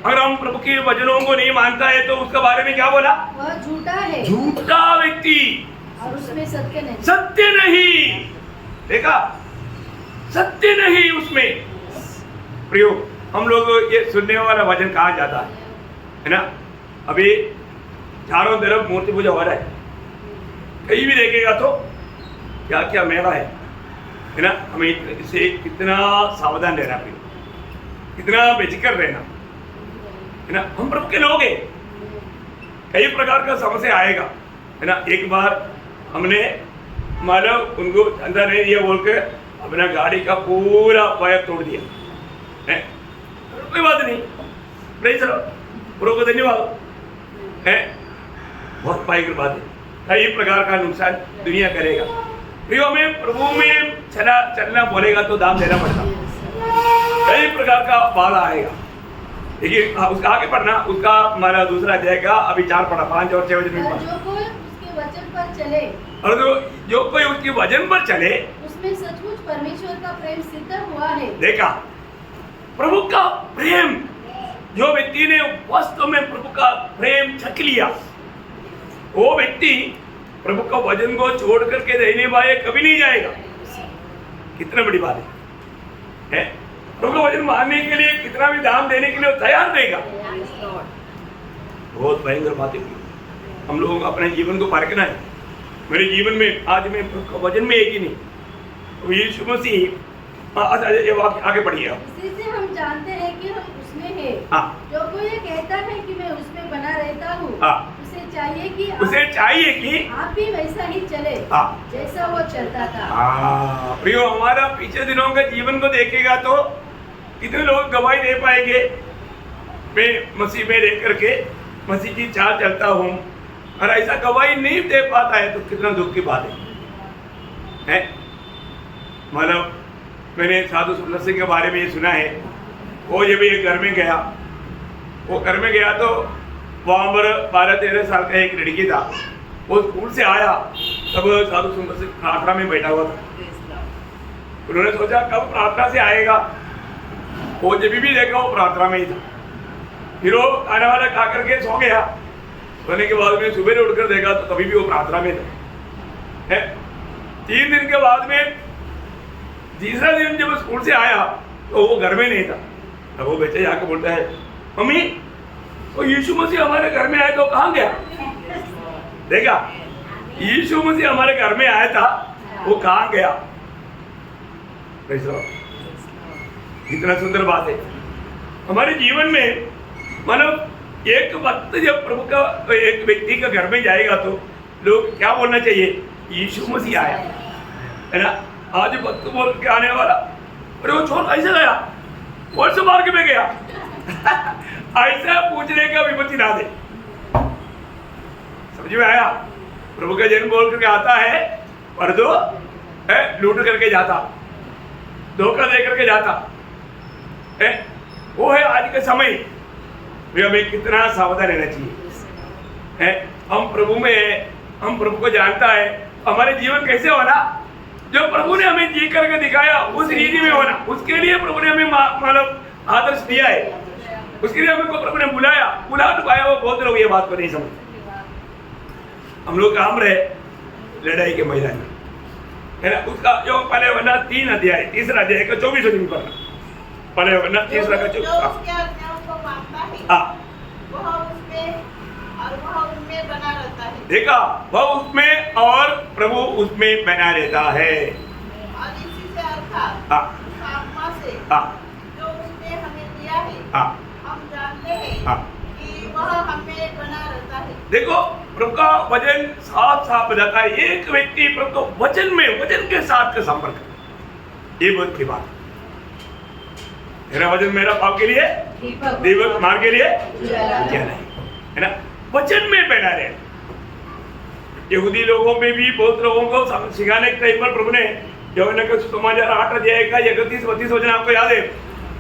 अगर हम प्रभु के वचनों को नहीं मानता है तो उसके बारे में क्या बोला?
वह झूठा है,
झूठा व्यक्ति
और उसमें सत्य नहीं।
सत्य नहीं, देखा, सत्य नहीं उसमें। प्रियो, हम लोग ये सुनने वाला वचन कहाँ जाता है ना? अभी चारों तरफ मूर्ति पूजा हो रहा है, कहीं भी देखेगा तो क्या क्या मेला है ना? हमें इससे कितना सावधान रहना, कितना बेजिक्र रहना है ना? हम प्रभु के लोग हैं, कई प्रकार का समस्या आएगा है ना? एक बार हमने मालूम उनको अंदर नहीं दिया बोल के अपना गाड़ी का पूरा वायर तोड़ दिया है, कोई बात नहीं, नहीं सर प्रभु को धन्यवाद है, बहुत भयंकर बात है। कई प्रकार का नुकसान दुनिया करेगा। प्रियो, में प्रभु में चलना बोलेगा तो दाम देना पड़ता, कई प्रकार का बाधा आएगा। देखिए उसका आगे पढ़ना, उसका हमारा 2 अध्याय का अभी 4 पढ़ा, 5 और 6 वचन में।
जो कोई उसके वचन पर चले, और
जो कोई उसके वचन पर चले
उसमें सचमुच परमेश्वर का प्रेम सिद्ध हुआ है।
देखा, प्रभु का प्रेम, जो व्यक्ति ने वास्तव में प्रभु का प्रेम छक लिया, वो व्यक्ति प्रभु का वचन को छोड़ करके रहने वाले कभी नहीं जाएगा। कितना बड़ी बात है? प्रभु का वचन मानने के लिए कितना भी दाम देने के लिए तैयार रहेगा। बहुत भयंकर बात है। हम लोगों को अपने जीवन को परखना है। मेरे जीवन में आज मैं प्रभु का वचन में एक ही नहीं, तो यीशु मसीह आगे बढ़िए।
इसी से हम जानते हैं कि हम उसमें हैं। जो कोई ये कहता है कि मैं उसमें बना रहता हूँ, उसे चाहिए कि आप भी वैसा ही चले जैसा वो चलता था।
प्रियो, हमारा पीछे दिनों के जीवन को देखेगा तो कितने लोग गवाही दे पाएंगे, मैं मसीह में रह करके मसीह की चाल चलता हूँ, और ऐसा गवाही नहीं दे पाता है तो कितना दुख की बात है? मतलब मैंने साधु सुंदर सिंह के बारे में ये सुना है, वो जब ये घर में गया, वो घर में गया तो वहाँ पर 12-13 साल का एक लड़की था, वो स्कूल से आया तब साधु सुंदर सिंह प्रार्थना में बैठा हुआ था। उन्होंने सोचा कब प्रार्थना से आएगा, वो जब भी देखा वो प्रार्थना में ही था। फिर वो खाना वाला खा करके सो गया। सोने के बाद में सुबह उठकर देखा तो कभी भी वो प्रार्थना में था। 3 दिन के बाद में तीसरा दिन जब स्कूल से आया तो वो घर में नहीं था। तब वो बच्चे जाकर बोलता है, मम्मी तो यीशु मसीह हमारे घर में आया तो कहाँ गया? देखा, यीशु मसीह हमारे घर में आया था, वो कहाँ गया? इतना सुंदर बात है हमारे जीवन में। मतलब एक वक्त जब प्रभु का एक व्यक्ति का घर में जाएगा तो लोग क्या बोलना चाहिए? यीशु मसीह आया, है ना। आज वक्त बोल के आने वाला, अरे वो छोड़ कैसे गया? कौन से मार्ग में गया? ऐसा पूछने का विपत्ति ना दे। समझ में आया? प्रभु का जन्म बोल करके आता है पर तो लूट करके जाता, धोखा दे करके जाता है। वो है आज का समय। हमें कितना सावधान रहना चाहिए है। हम प्रभु में है, हम प्रभु को जानता है। हमारे जीवन कैसे होना? जो प्रभु ने हमें जी करके दिखाया उस रीति में होना। उसके लिए प्रभु ने हमें मतलब आदर्श दिया है। उसके लिए हमें प्रभु ने बुला तो पाया। वो बहुत लोग ये बात को नहीं समझते। हम लोग काम रहे लड़ाई के मैदान में, है ना। उसका जो पहले वरना 3 अध्याय, तीसरा अध्याय का 24 दिन पढ़ना। पहले वरना तीसरा का 24 देखा, वह उसमें और प्रभु उसमें बना रहता है।
और इसी से अर्थात आत्मा से जो उसने हमें दिया है, हम जानते हैं कि वह हमें बना रहता है।
देखो, प्रभु का वचन साफ साफ बताता है। एक व्यक्ति प्रभु को वचन में, वचन के साथ का संपर्क, ये बहुत की बात। मेरा वचन मेरा पाप के लिए दीपक, मार्ग के लिए उजाला है ना। वचन में बना रहे। यहूदी लोगों में भी बहुत लोगों को सिखाने के टाइम पर प्रभु ने यूहन्ना का सुसमाचार 8 अध्याय का 31-32 वचन आपको याद है।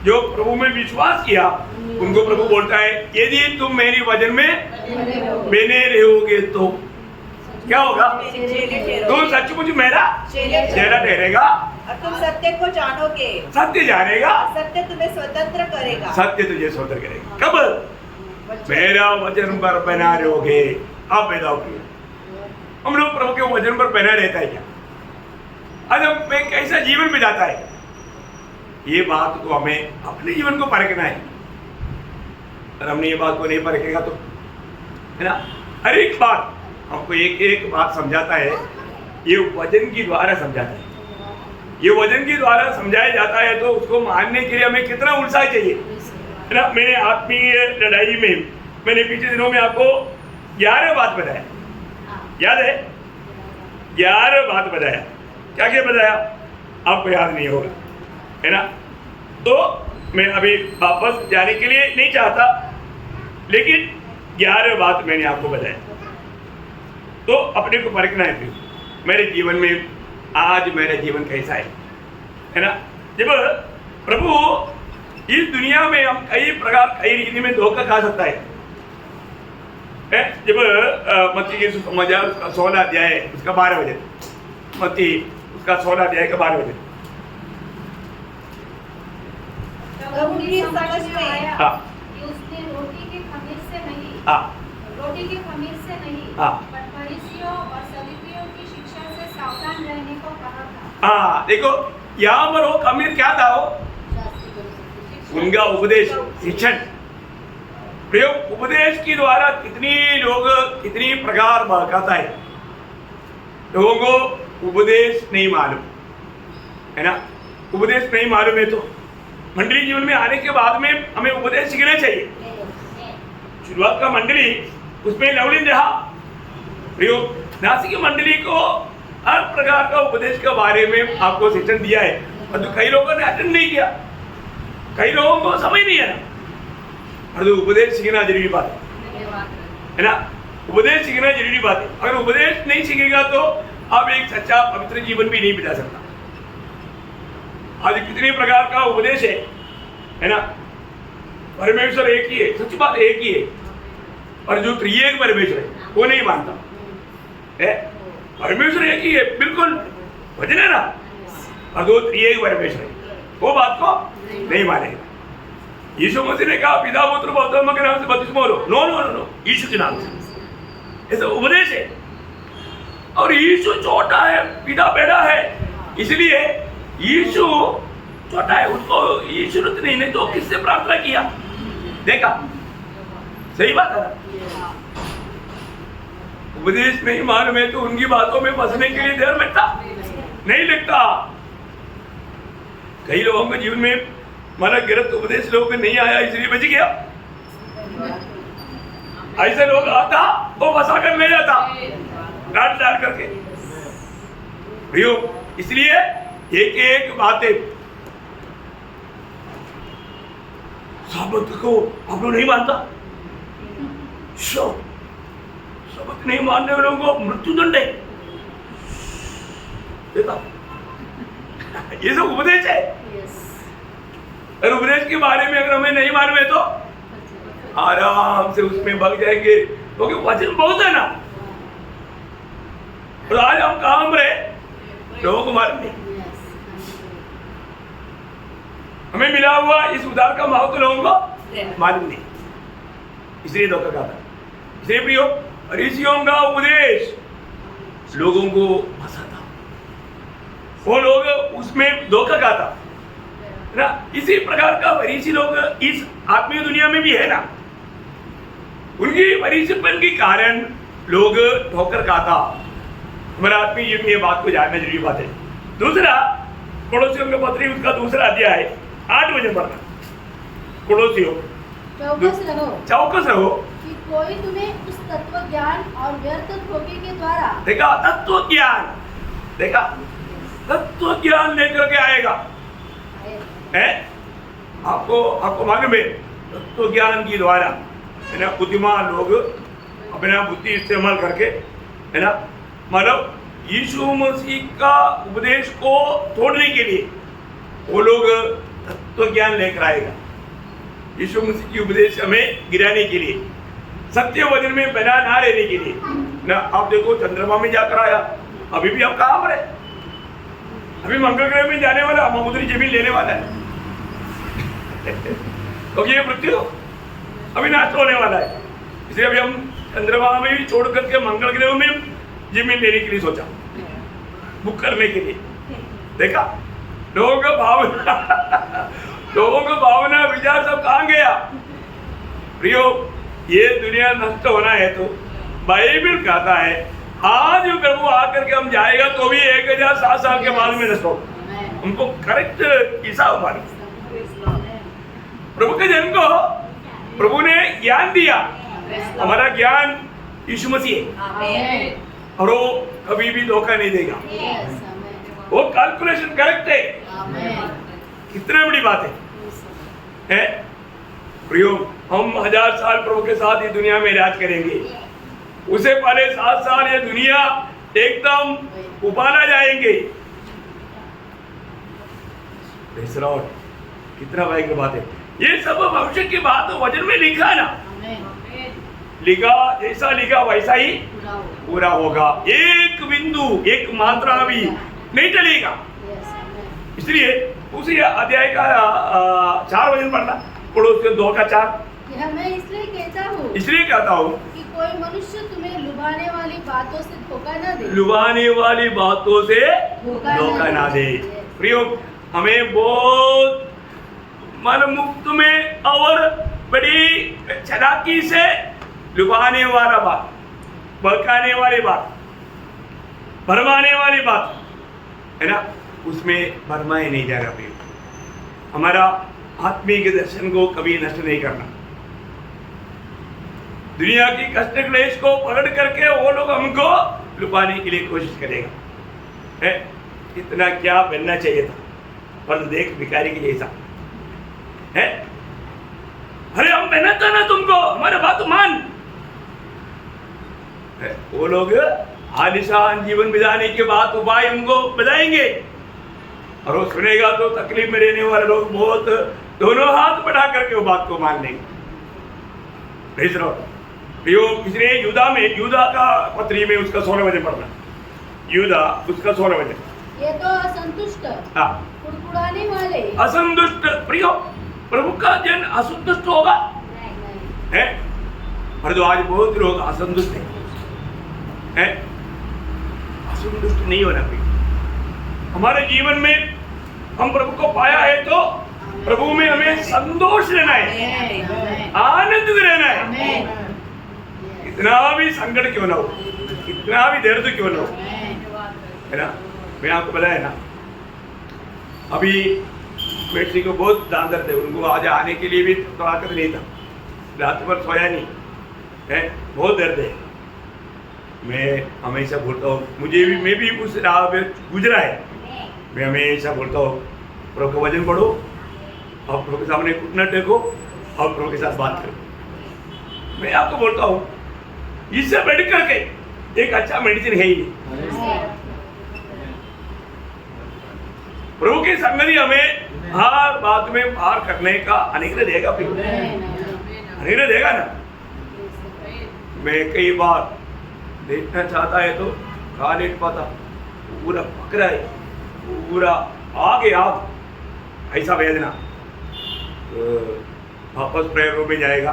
जो प्रभु में विश्वास किया उनको प्रभु बोलता है, यदि तुम मेरी वचन में बने रहोगे तो क्या होगा? तुम सचमुच मेरा चेला ठहरेगा
और तुम सत्य को जानोगे,
सत्य जानेगा,
सत्य तुम्हें स्वतंत्र करेगा।
सत्य तुझे स्वतंत्र करेगा। कब? मेरा वचन पर बना रहोगे। आप पैदा होगी। हम लोग प्रभु के वचन पर बना रहता है क्या? आज हमें कैसा जीवन बिताता है? ये बात को हमें अपने जीवन को परखना है। अगर हमने ये बात को नहीं परखेगा तो, है ना, हर एक बात हमको एक एक बात समझाता है। ये वचन की द्वारा समझाता है। ये वचन की द्वारा समझाया जाता है तो उसको मानने के लिए हमें कितना उत्साह चाहिए, है ना। मैंने आत्मीय लड़ाई में मैंने पिछले दिनों में आपको 11 बात बताया, याद है? 11 बात बताया। क्या क्या बताया आपको याद नहीं होगा, है ना। तो मैं अभी वापस जाने के लिए नहीं चाहता, लेकिन 11 बात मैंने आपको बताया। तो अपने को परखना है फिर मेरे जीवन में आज मेरा जीवन कैसा है ना। जब प्रभु इस दुनिया में हम कई प्रकार कई रीति में धोखा खा सकता है। जब मत्ती के सुसमाचार उसका 16 अध्याय उसका 12 वचन, मत्ती उसका 16 अध्याय का 12 वचन।
उनकी समझ में आया
कि उसने रोटी के खमीर से नहीं, पर फरीसियों और सदूकियों की शिक्षा से सावधान रहने को कहा था।
देखो यहाँ पर वो खमीर क्या था? वो उनका उपदेश, शिक्षण। प्रयोग उपदेश के द्वारा कितनी लोग कितनी प्रकार बहकाता है। लोगों को उपदेश नहीं मालूम, है ना। उपदेश नहीं मालूम है तो मंडली जीवन में आने के बाद में हमें उपदेश सीखना चाहिए। शुरुआत का मंडली उसमें लवलीन रहा। प्रयोग नासिक मंडली को हर प्रकार का उपदेश के बारे में आपको शिक्षण दिया है, और तो कई लोगों ने अटेंड नहीं किया, कई लोगों को समझ नहीं है। और तो उपदेश सीखना जरूरी बात है ना। उपदेश सीखना जरूरी बात है। अगर उपदेश नहीं सीखेगा तो आप एक सच्चा पवित्र जीवन भी नहीं बिता सकता। आज कितने प्रकार का उपदेश है ना। परमेश्वर एक ही है, सच बात एक ही है, और जो त्रिएक परमेश्वर है वो नहीं मानता है। परमेश्वर एक ही है, बिल्कुल वचन है ना, और दो त्रिएक परमेश्वर है, वो बात को नहीं मानेगा। यीशु मसीह ने कहा पिता पुत्र पवित्र के नाम से बपतिस्मा लो। नो नो नो नो, यीशु के नाम से। ऐसा उपदेश है। और यीशु छोटा है, पिता बड़ा है, इसलिए यीशु छोटा है, उसको यीशु नहीं तो किससे प्रार्थना किया? देखा, सही बात है। उपदेश नहीं मालूम है तो उनकी बातों में फंसने के लिए देर लगता नहीं लगता। कई लोगों के जीवन में माना गिरफ्त उपदेश लोगों में नहीं आया इसलिए बच गया। ऐसे लोग आता वो फंसा कर ले जाता डाल डाल करके। प्रियो, इसलिए एक एक बातें साबत को आप लोग नहीं मानता, शब्द नहीं मानने वालों को मृत्यु दंड है। देखा, ये सब उपदेश है। और उपदेश के बारे में अगर हमें नहीं मालूम है तो आराम से उसमें भाग जाएंगे, क्योंकि वचन बहुत है ना। और आज हम काम रहे लोगों को मालूम नहीं, हमें मिला हुआ इस उधार का महत्व लोगों को मालूम नहीं, इसलिए धोखा खाता। इसलिए प्रियो, ऋषियों का उपदेश लोगों को फंसाता, वो लोग उसमें धोखा खाता ना। इसी प्रकार का ऋषि लोग इस आत्मीय दुनिया में भी है ना। उनकी परिचितपन के कारण लोग ठोकर खाता। हमारा आत्मीय जीवन में ये बात को जानना जरूरी बात है। दूसरा, कोलोसियों का पत्री उसका दूसरा अध्याय 8 वचन पढ़ना। कोलोसियों चौकस रहो
कि कोई तुम्हें उस तत्व ज्ञान और व्यर्थ धोखे के द्वारा,
देखा तत्व ज्ञान, देखा तत्व ज्ञान लेकर के आएगा है। आपको मालूम है तत्व ज्ञान की द्वारा है ना, बुद्धिमान लोग अपना बुद्धि इस्तेमाल करके है ना, मतलब यीशु मसीह का उपदेश को तोड़ने के लिए वो लोग तत्व ज्ञान लेकर आएगा। यीशु मसीह की उपदेश हमें गिराने के लिए, सत्य वचन में बना ना रहने के लिए ना। आप देखो चंद्रमा में जाकर आया, अभी भी हम कहाँ पर है? अभी मंगल ग्रह में जाने वाला, समुद्री जमीन लेने वाला है क्योंकि ये मृत्यु अभी नष्ट होने वाला है। इसलिए अभी हम चंद्रमा में भी छोड़ करके मंगल ग्रह में जमीन लेने के लिए सोचा, बुक करने के लिए। देखा लोगों का भावना विचार सब कहाँ गया? प्रियो, ये दुनिया नष्ट होना है तो बाइबल कहता है आज प्रभु आकर के हम जाएगा तो भी 1007 साल के बाद में नष्ट होगा। उनको करेक्ट हिसाब मालूम। प्रभु के जन को प्रभु ने ज्ञान दिया, हमारा ज्ञान यीशु मसीह है और वो कभी भी धोखा नहीं देगा। वो कैलकुलेशन करेक्ट है। कितनी बड़ी बात है प्रियो, हम 1000 साल प्रभु के साथ इस दुनिया में राज करेंगे। उसे पहले 7 साल ये दुनिया एकदम उबाला जाएंगे। कितना भाई की बात है। ये सब भविष्य की बात तो वचन में लिखा ना, लिखा जैसा लिखा वैसा ही पूरा होगा। एक बिंदु एक मात्रा भी नहीं टलेगा। इसलिए उसी अध्याय का 4 वचन पढ़ना, कोलोसियों 2 का 4।
मैं
इसलिए कहता हूँ
कि कोई मनुष्य तुम्हें लुभाने वाली बातों से धोखा न दे,
लुभाने वाली बातों से धोखा ना दे। प्रियो, हमें बहुत मन मुक्त में और बड़ी चालाकी से लुभाने वाला बात, बहकाने वाली बात, भरमाने वाली बात है ना, उसमें भरमाए नहीं जा रहा। प्रियो, हमारा आत्मिक दर्शन को कभी नष्ट नहीं करना। दुनिया की कष्ट क्लेश को पकड़ करके वो लोग हमको लुभाने के लिए कोशिश करेगा है। इतना क्या बनना चाहिए था, पर देख भिखारी के जैसा है। अरे हम मेहनत है ना तुमको, हमारे बात मान है। वो लोग आलिशान जीवन बिताने के बाद उपाय उनको बताएंगे और वो सुनेगा तो तकलीफ में रहने वाले लोग बहुत दोनों हाथ बढ़ा करके वो बात को मान लेंगे। इसलिए यूदा का पत्री में उसका 16 वचन पढ़ना। यूदा उसका 16 वचन।
ये तो असंतुष्ट, कुड़कुड़ाने वाले,
असंतुष्ट प्रियो, प्रभु का जन असंतुष्ट होगा है? पर तो आज बहुत लोग असंतुष्ट हैं, असंतुष्ट नहीं होना चाहिए। हमारे जीवन में हम प्रभु को पाया है तो प्रभु में हमें संतोष रहना है, आनंदित रहना है। इतना भी संकट क्यों ना हो, इतना भी दर्द क्यों ना हो, है ना। मैं आपको बताया ना, अभी बेटी को बहुत दान दर्द है, उनको आज आने के लिए भी ताकत नहीं था, रात भर सोया नहीं है, बहुत दर्द है। मैं हमेशा बोलता हूँ, मैं भी उस राह में गुजरा है। मैं हमेशा बोलता हूँ, प्रभु का वचन पढ़ो और प्रभु के सामने घुटना टेको और प्रभु के साथ बात करो। मैं आपको बोलता हूँ, इससे बढ़ करके एक अच्छा मेडिसिन है ही नहीं। प्रभु की संगति हमें हर बात में पार करने का अनुग्रह देगा, अनुग्रह देगा ना। मैं कई बार देखना चाहता है तो खा नहीं पाता, पूरा पकड़ा है, पूरा आगे आग ऐसा वेदना। वापस प्रेयर रूम में जाएगा,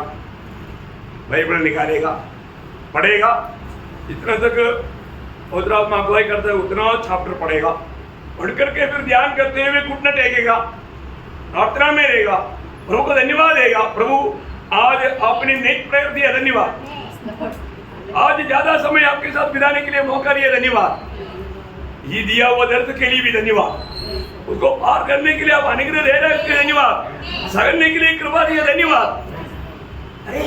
बाइबल निकालेगा, पढ़ेगा, जितना तक उतना अगुवाई करता है उतना चैप्टर पढ़ेगा, पढ़ करके फिर ध्यान करते हुए घुटना टेकेगा, प्रार्थना में रहेगा, प्रभु को धन्यवाद देगा। प्रभु आज आपने नेक प्रेयर दिया, धन्यवाद। आज ज्यादा समय आपके साथ बिताने के लिए मौका दिया, धन्यवाद। ये दिया हुआ दर्द के लिए भी धन्यवाद, उसको पार करने के लिए आप अनुग्रह दे रहे हैं, उसके धन्यवाद। सहने के लिए कृपा दिया, धन्यवाद। अरे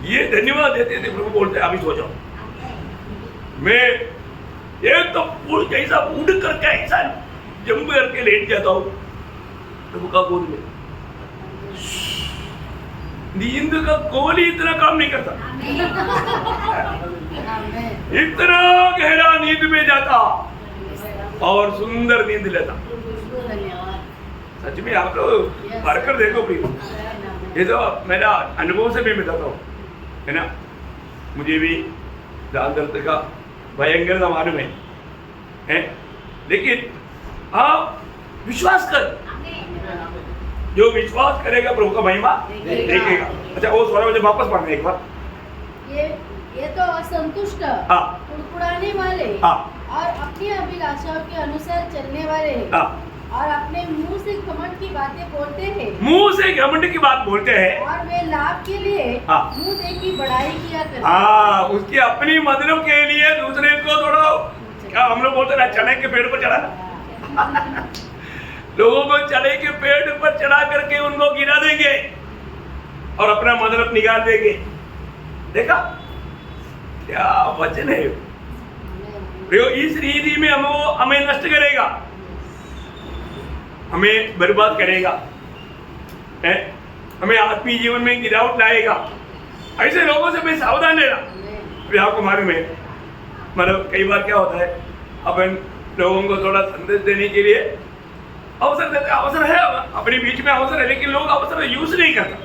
ये धन्यवाद देते थे, प्रभु बोलते अभी सो जाओ। मैं एक तो जैसा उड़ करके ऐसा जंप करके लेट जाता हूँ प्रभु का गोद में। नींद का गोली इतना काम नहीं करता, इतना गहरा नींद में जाता और सुंदर नींद लेता। सच में आप लोग पढ़कर देखो प्लीज, ये तो मेरा अनुभव से भी बताता हूँ, है ना। मुझे भी दान दर्द का भयंकर मालूम है, लेकिन आप विश्वास कर, जो विश्वास करेगा प्रभु का महिमा देखेगा। अच्छा वो 12 बजे वापस पढ़ना एक बार।
ये तो असंतुष्ट, कुड़कुड़ाने वाले और अपनी अभिलाषाओं के अनुसार चलने वाले और अपने मुंह से घमंड की बातें बोलते हैं, मुंह से घमंड की बात बोलते हैं और वे लाभ के लिए मुंह दे की बढ़ाई किया करते हैं।
उसकी अपनी मतलब के लिए दूसरे को थोड़ा, क्या हम लोग बोलते हैं, चने के पेड़ पर चढ़ा लोगों को चने के पेड़ पर चढ़ा करके उनको गिरा देंगे और अपना मतलब निकाल देंगे। देखा क्या वचन है। इस रीति में हमें नष्ट करेगा, हमें बर्बाद करेगा, हमें आत्मीय जीवन में गिरावट लाएगा। ऐसे लोगों से हमें सावधान रहना। आपको मालूम है, मतलब कई बार क्या होता है, अपन लोगों को थोड़ा संदेश देने के लिए अवसर देते, अवसर है अपने बीच में अवसर है, लेकिन लोग अवसर यूज नहीं करता।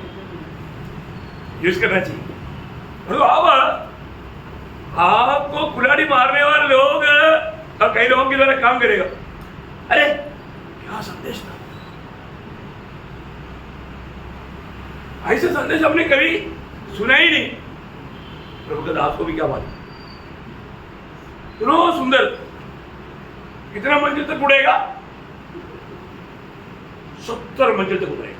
यूज करना चाहिए। तो अब आपको कुल्हाड़ी मारने वाले लोग और कई लोगों के द्वारा काम करेगा। अरे क्या संदेश था, ऐसे संदेश हमने कभी सुना ही नहीं। प्रभु के दास को भी क्या बात, इतना सुंदर, कितना मंजिल तक उड़ेगा, 70 मंजिल तक उड़ेगा।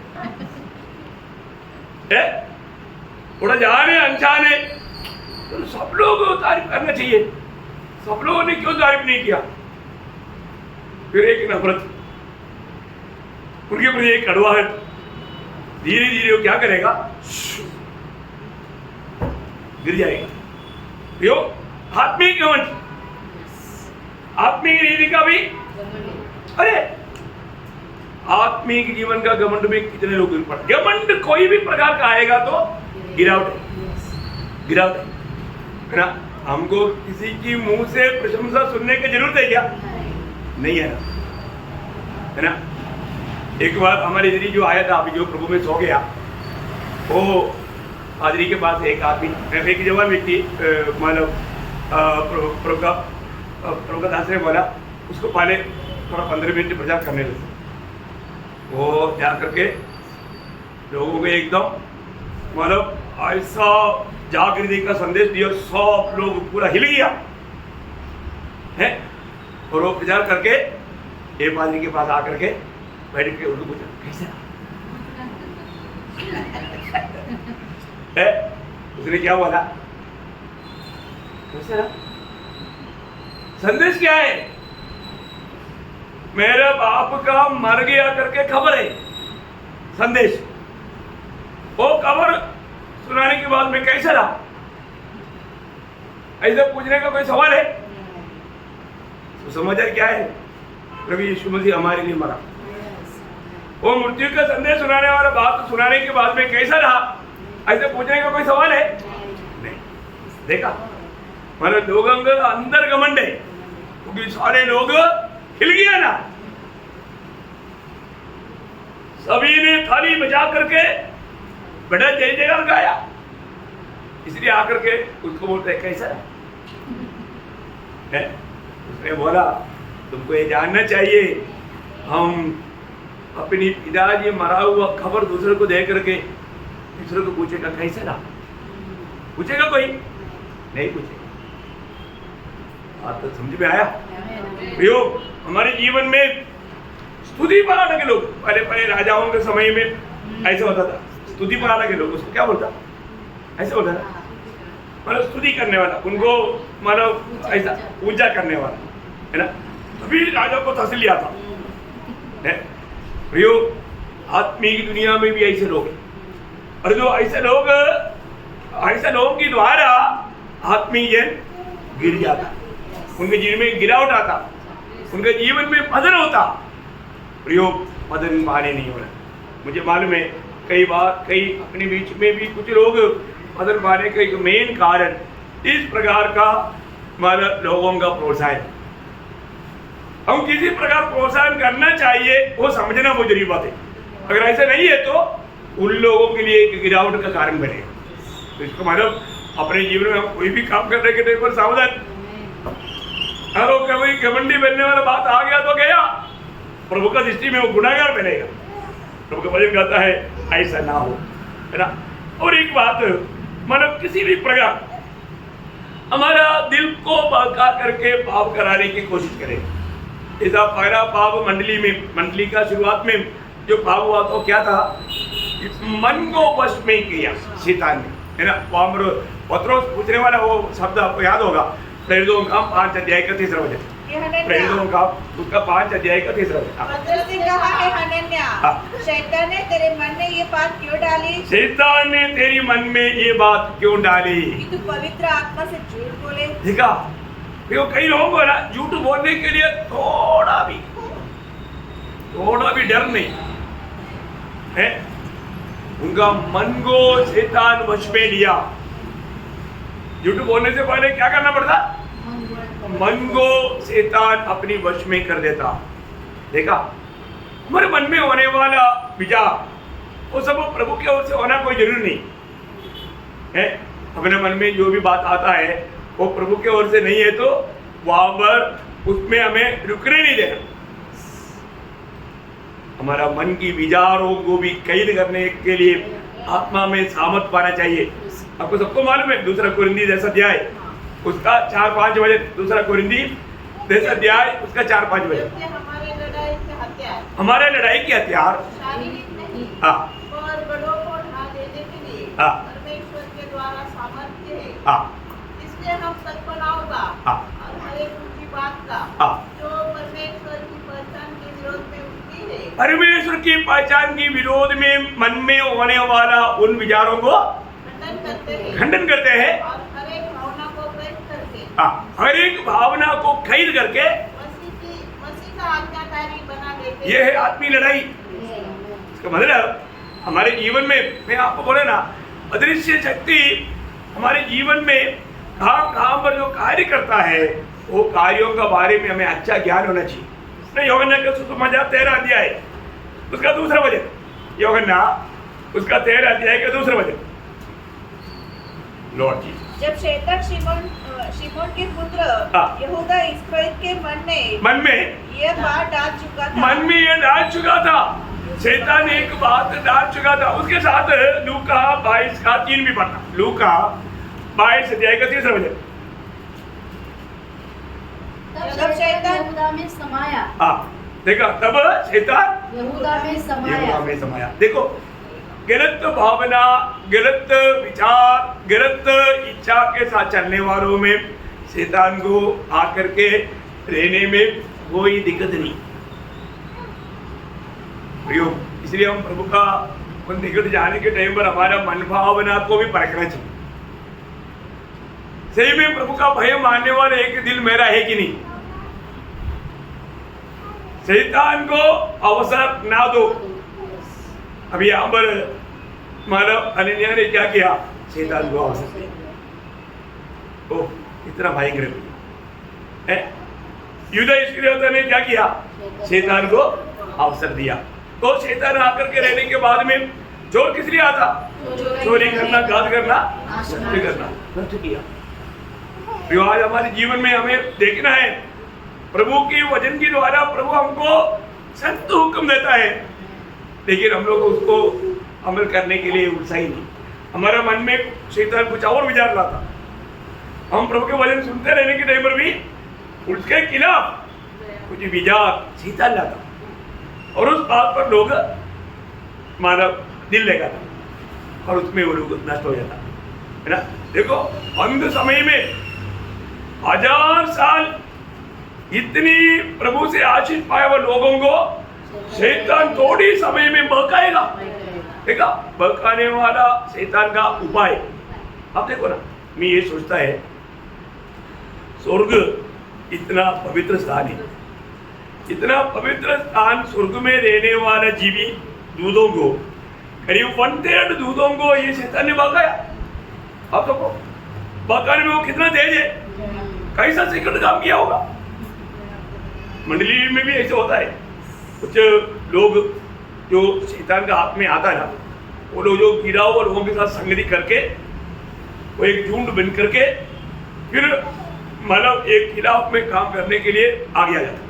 उड़ा जाने अनजाने, तो सब लोगों को तारीफ करना चाहिए। सब लोगों ने क्यों तारीफ नहीं किया? फिर एक नफरत, उनके प्रति एक कड़वाहट, धीरे धीरे वो क्या करेगा, गिर जाएगा। यो आत्मिक घमंड, आत्मिक रीति का भी, अरे आत्मिक जीवन का घमंड में कितने लोग गिर पड़े। घमंड कोई भी प्रकार का आएगा तो गिरावट है, गिरावट है ना। हमको किसी की मुंह से प्रशंसा सुनने की जरूरत है क्या? नहीं है ना, है ना। एक बार हमारे इधर जो आया था, अभी जो प्रभु में सो गया, वो पादरी के पास एक आदमी, एक जवान व्यक्ति, मतलब प्रभु का दास ने बोला उसको पहले थोड़ा 15 मिनट प्रचार करने लगे। वो जा करके लोगों को एकदम मतलब ऐसा जागृति का संदेश दिया, सब लोग पूरा हिल गया है। और वो प्रचार करके एक पादरी के पास आकर के बैठ के उनको पूछा कैसे है? उसने क्या बोला? कैसे रहा? संदेश क्या है? मेरे बाप का मर गया करके खबर है संदेश। वो खबर सुनाने के बाद में कैसे रहा? ऐसे पूछने का कोई सवाल है? तो समझा क्या है? प्रभु यीशु मसीह हमारे लिए मरा। वो मृत्यु का संदेश सुनाने वाला बात सुनाने के बाद में कैसा रहा? ऐसे पूछने का कोई सवाल है? नहीं। देखा मतलब लोगों का अंदर घमंड है, क्योंकि सारे लोग हिल गया ना, सभी ने थाली बजा करके बड़ा जय जयकार गाया, इसलिए आकर के उसको बोलते हैं कैसा है? उसने बोला तुमको ये जानना चाहिए, हम अपनी पिताजी मरा हुआ खबर दूसरे को दे करके दूसरे को पूछेगा कैसे रहा? पूछेगा कोई? नहीं पूछेगा। बात तो समझ में आया? प्रयोग हमारे जीवन में स्तुति पढ़ाने के लोग, पहले पहले राजाओं के समय में ऐसे होता था, स्तुति पढ़ाने के लोग उसको क्या बोलता? ऐसे होता था मतलब स्तुति करने वाला, उनको मतलब ऐसा पूजा करने वाला है ना, तभी राजा को तहसील आता है। प्रयोग आत्मिक दुनिया में भी ऐसे लोग हैं, और जो ऐसे लोगों के द्वारा आत्मीय गिर जाता, उनके जीवन में गिरावट आता, उनके जीवन में पतन होता। प्रयोग पतन पाने नहीं होना। मुझे मालूम है कई बार कई अपने बीच में भी कुछ लोग पतन पाने का एक मेन कारण इस प्रकार का मतलब लोगों का प्रोत्साहन। हम किसी प्रकार प्रोत्साहन करना चाहिए, वो समझना बहुत जरूरी बात है। अगर ऐसा नहीं है तो उन लोगों के लिए एक गिरावट का कारण बनेगा। तो इसको मतलब अपने जीवन में हम कोई भी काम करने के टाइम पर सावधान। अगर कभी घमंडी बनने वाला बात आ गया तो गया, प्रभु का दृष्टि में वो गुनाहगार बनेगा। प्रभु का वचन कहता है ऐसा ना हो, है ना। और एक बात मतलब किसी भी प्रकार हमारा दिल को बहका करके पाप कराने की कोशिश करें। ऐसा पहला पाप मंडली का शुरुआत में जो पाप हुआ तो क्या था? मन को वश में किया शैतान ने, है ना। पत्रोस पूछने वाला वो शब्द आपको याद होगा, प्रेरितों का 5 अध्याय का 3रा वचन। प्रेरितों का उसका 5 अध्याय का 3रा वचन।
पतरस ने कहा है हनन्याह, शैतान ने तेरे मन में ये बात क्यों डाली?
शैतान ने तेरी मन में ये बात क्यों डाली
कि तू पवित्र आत्मा से झूठ बोले।
देखा, देखो कई लोगों को ना झूठ बोलने के लिए थोड़ा भी डर नहीं है। उनका मन को शैतान वश में लिया। झूठ बोलने से पहले क्या करना पड़ता? मन को शैतान अपनी वश में कर देता। देखा, हमारे मन में होने वाला विचार वो सब प्रभु की ओर से होना कोई जरूरी नहीं है। अपने मन में जो भी बात आता है वो प्रभु की ओर से नहीं है तो वहां पर उसमें हमें रुकने नहीं देना। हमारा मन की विचारों को भी कैद करने के लिए आत्मा में सामर्थ पाना चाहिए। आपको सबको मालूम है 2 कोरिन्थी 10 अध्याय उसका 4-5 वचन, 2 कोरिन्थी 10 अध्याय उसका 4-5 वचन। हमारे लड़ाई के हथियार
शारीरिक नहीं,
हाँ
पर बड़ों को ढा देने के लिए
हाँ
परमेश्वर के द्वारा सामर्थ्य है।
हाँ
इसलिए हम सद्भाव का
हाँ
और हर एक ऊंची बात का
हाँ
जो परमेश्वर की पहचान के विरोध में उठती है,
परमेश्वर की पहचान की विरोध में मन में होने वाला उन विचारों को खंडन करते हैं
और हर एक भावना को कैद करके
हर एक भावना को खरीद करके
मसीह का आज्ञाकारी बना देते हैं।
ये है आत्मीय लड़ाई। इसका मतलब हमारे जीवन में, मैं आपको बोले ना, अदृश्य शक्ति हमारे जीवन में कहाँ पर जो कार्य करता है वो कार्यों के बारे में हमें अच्छा ज्ञान होना चाहिए। नहीं, यूहन्ना का सुसमाचार 13 अध्याय उसका 2रा वचन, यूहन्ना उसका 13 अध्याय का 2रा वचन। लॉर्ड जी,
जब शैतान शिमोन के पुत्र यहूदा इस्करियोत के मन में
ये बात डाल चुका था,
मन में ये डाल चुका था
शैतान एक बात डाल चुका था, उसके साथ लूका 22 का 3 भी पढ़ना। लूका 22 अध्याय का 3 वचन।
तब शैतान यहूदा में समाया।
हाँ देखा, तब शैतान
यहूदा में
समाया। देखो, गलत भावना, गलत विचार, गलत इच्छा के साथ चलने वालों में शैतान को आकर के रहने में कोई दिक्कत नहीं। इसलिए हम प्रभु का उन निकट जाने के टाइम पर हमारा मन भावना को भी परखना चाहिए। सही में प्रभु का भय मानने वाला एक दिल मेरा है कि नहीं? शैतान को अवसर ना दो। अभी यहाँ पर मानव अनन्या ने क्या किया? शैतान को अवसर दिया। ओह, इतना भयंकर है। यूदा इस्करियोती ने क्या किया? शैतान को अवसर दिया। तो शैतान आकर के रहने के बाद में चोर किस लिए आता? चोरी करना, घात करना, नष्ट करना। नष्ट किया। आज हमारे जीवन में हमें देखना है, प्रभु की वचन के द्वारा प्रभु हमको सख्त हुक्म देता है, लेकिन हम लोग उसको अमल करने के लिए उत्साही नहीं। हमारा मन में शैतान कुछ और विचार लाता। हम प्रभु के वचन सुनते रहने के टाइम पर भी उसके खिलाफ कुछ विचार शैतान लाता, और उस बात पर लोग मानव दिल लगाता और उसमें वो लोग नष्ट हो जाता है ना। देखो, अंत समय में 1000 साल इतनी प्रभु से आशीष पाए हुए लोगों को शैतान थोड़ी समय में बहकाएगा। देखा, बहकाने वाला शैतान का उपाय। अब देखो ना, मैं ये सोचता है, स्वर्ग इतना पवित्र स्थान है, इतना पवित्र स्थान, स्वर्ग में रहने वाला जीवी दूधों को, करीब 1/3 दूधों को ये शैतान ने बहकाया। अब देखो, बहकाने में वो कितना तेज है, कैसा सेकंड काम किया होगा। मंडली में भी ऐसे होता है, कुछ लोग जो शैतान का हाथ में आता है ना, वो लोग जो गिरा हुआ लोगों के साथ संगति करके वो एक झुंड बन करके फिर मतलब एक खिलाफ में काम करने के लिए आगे आ जाता है।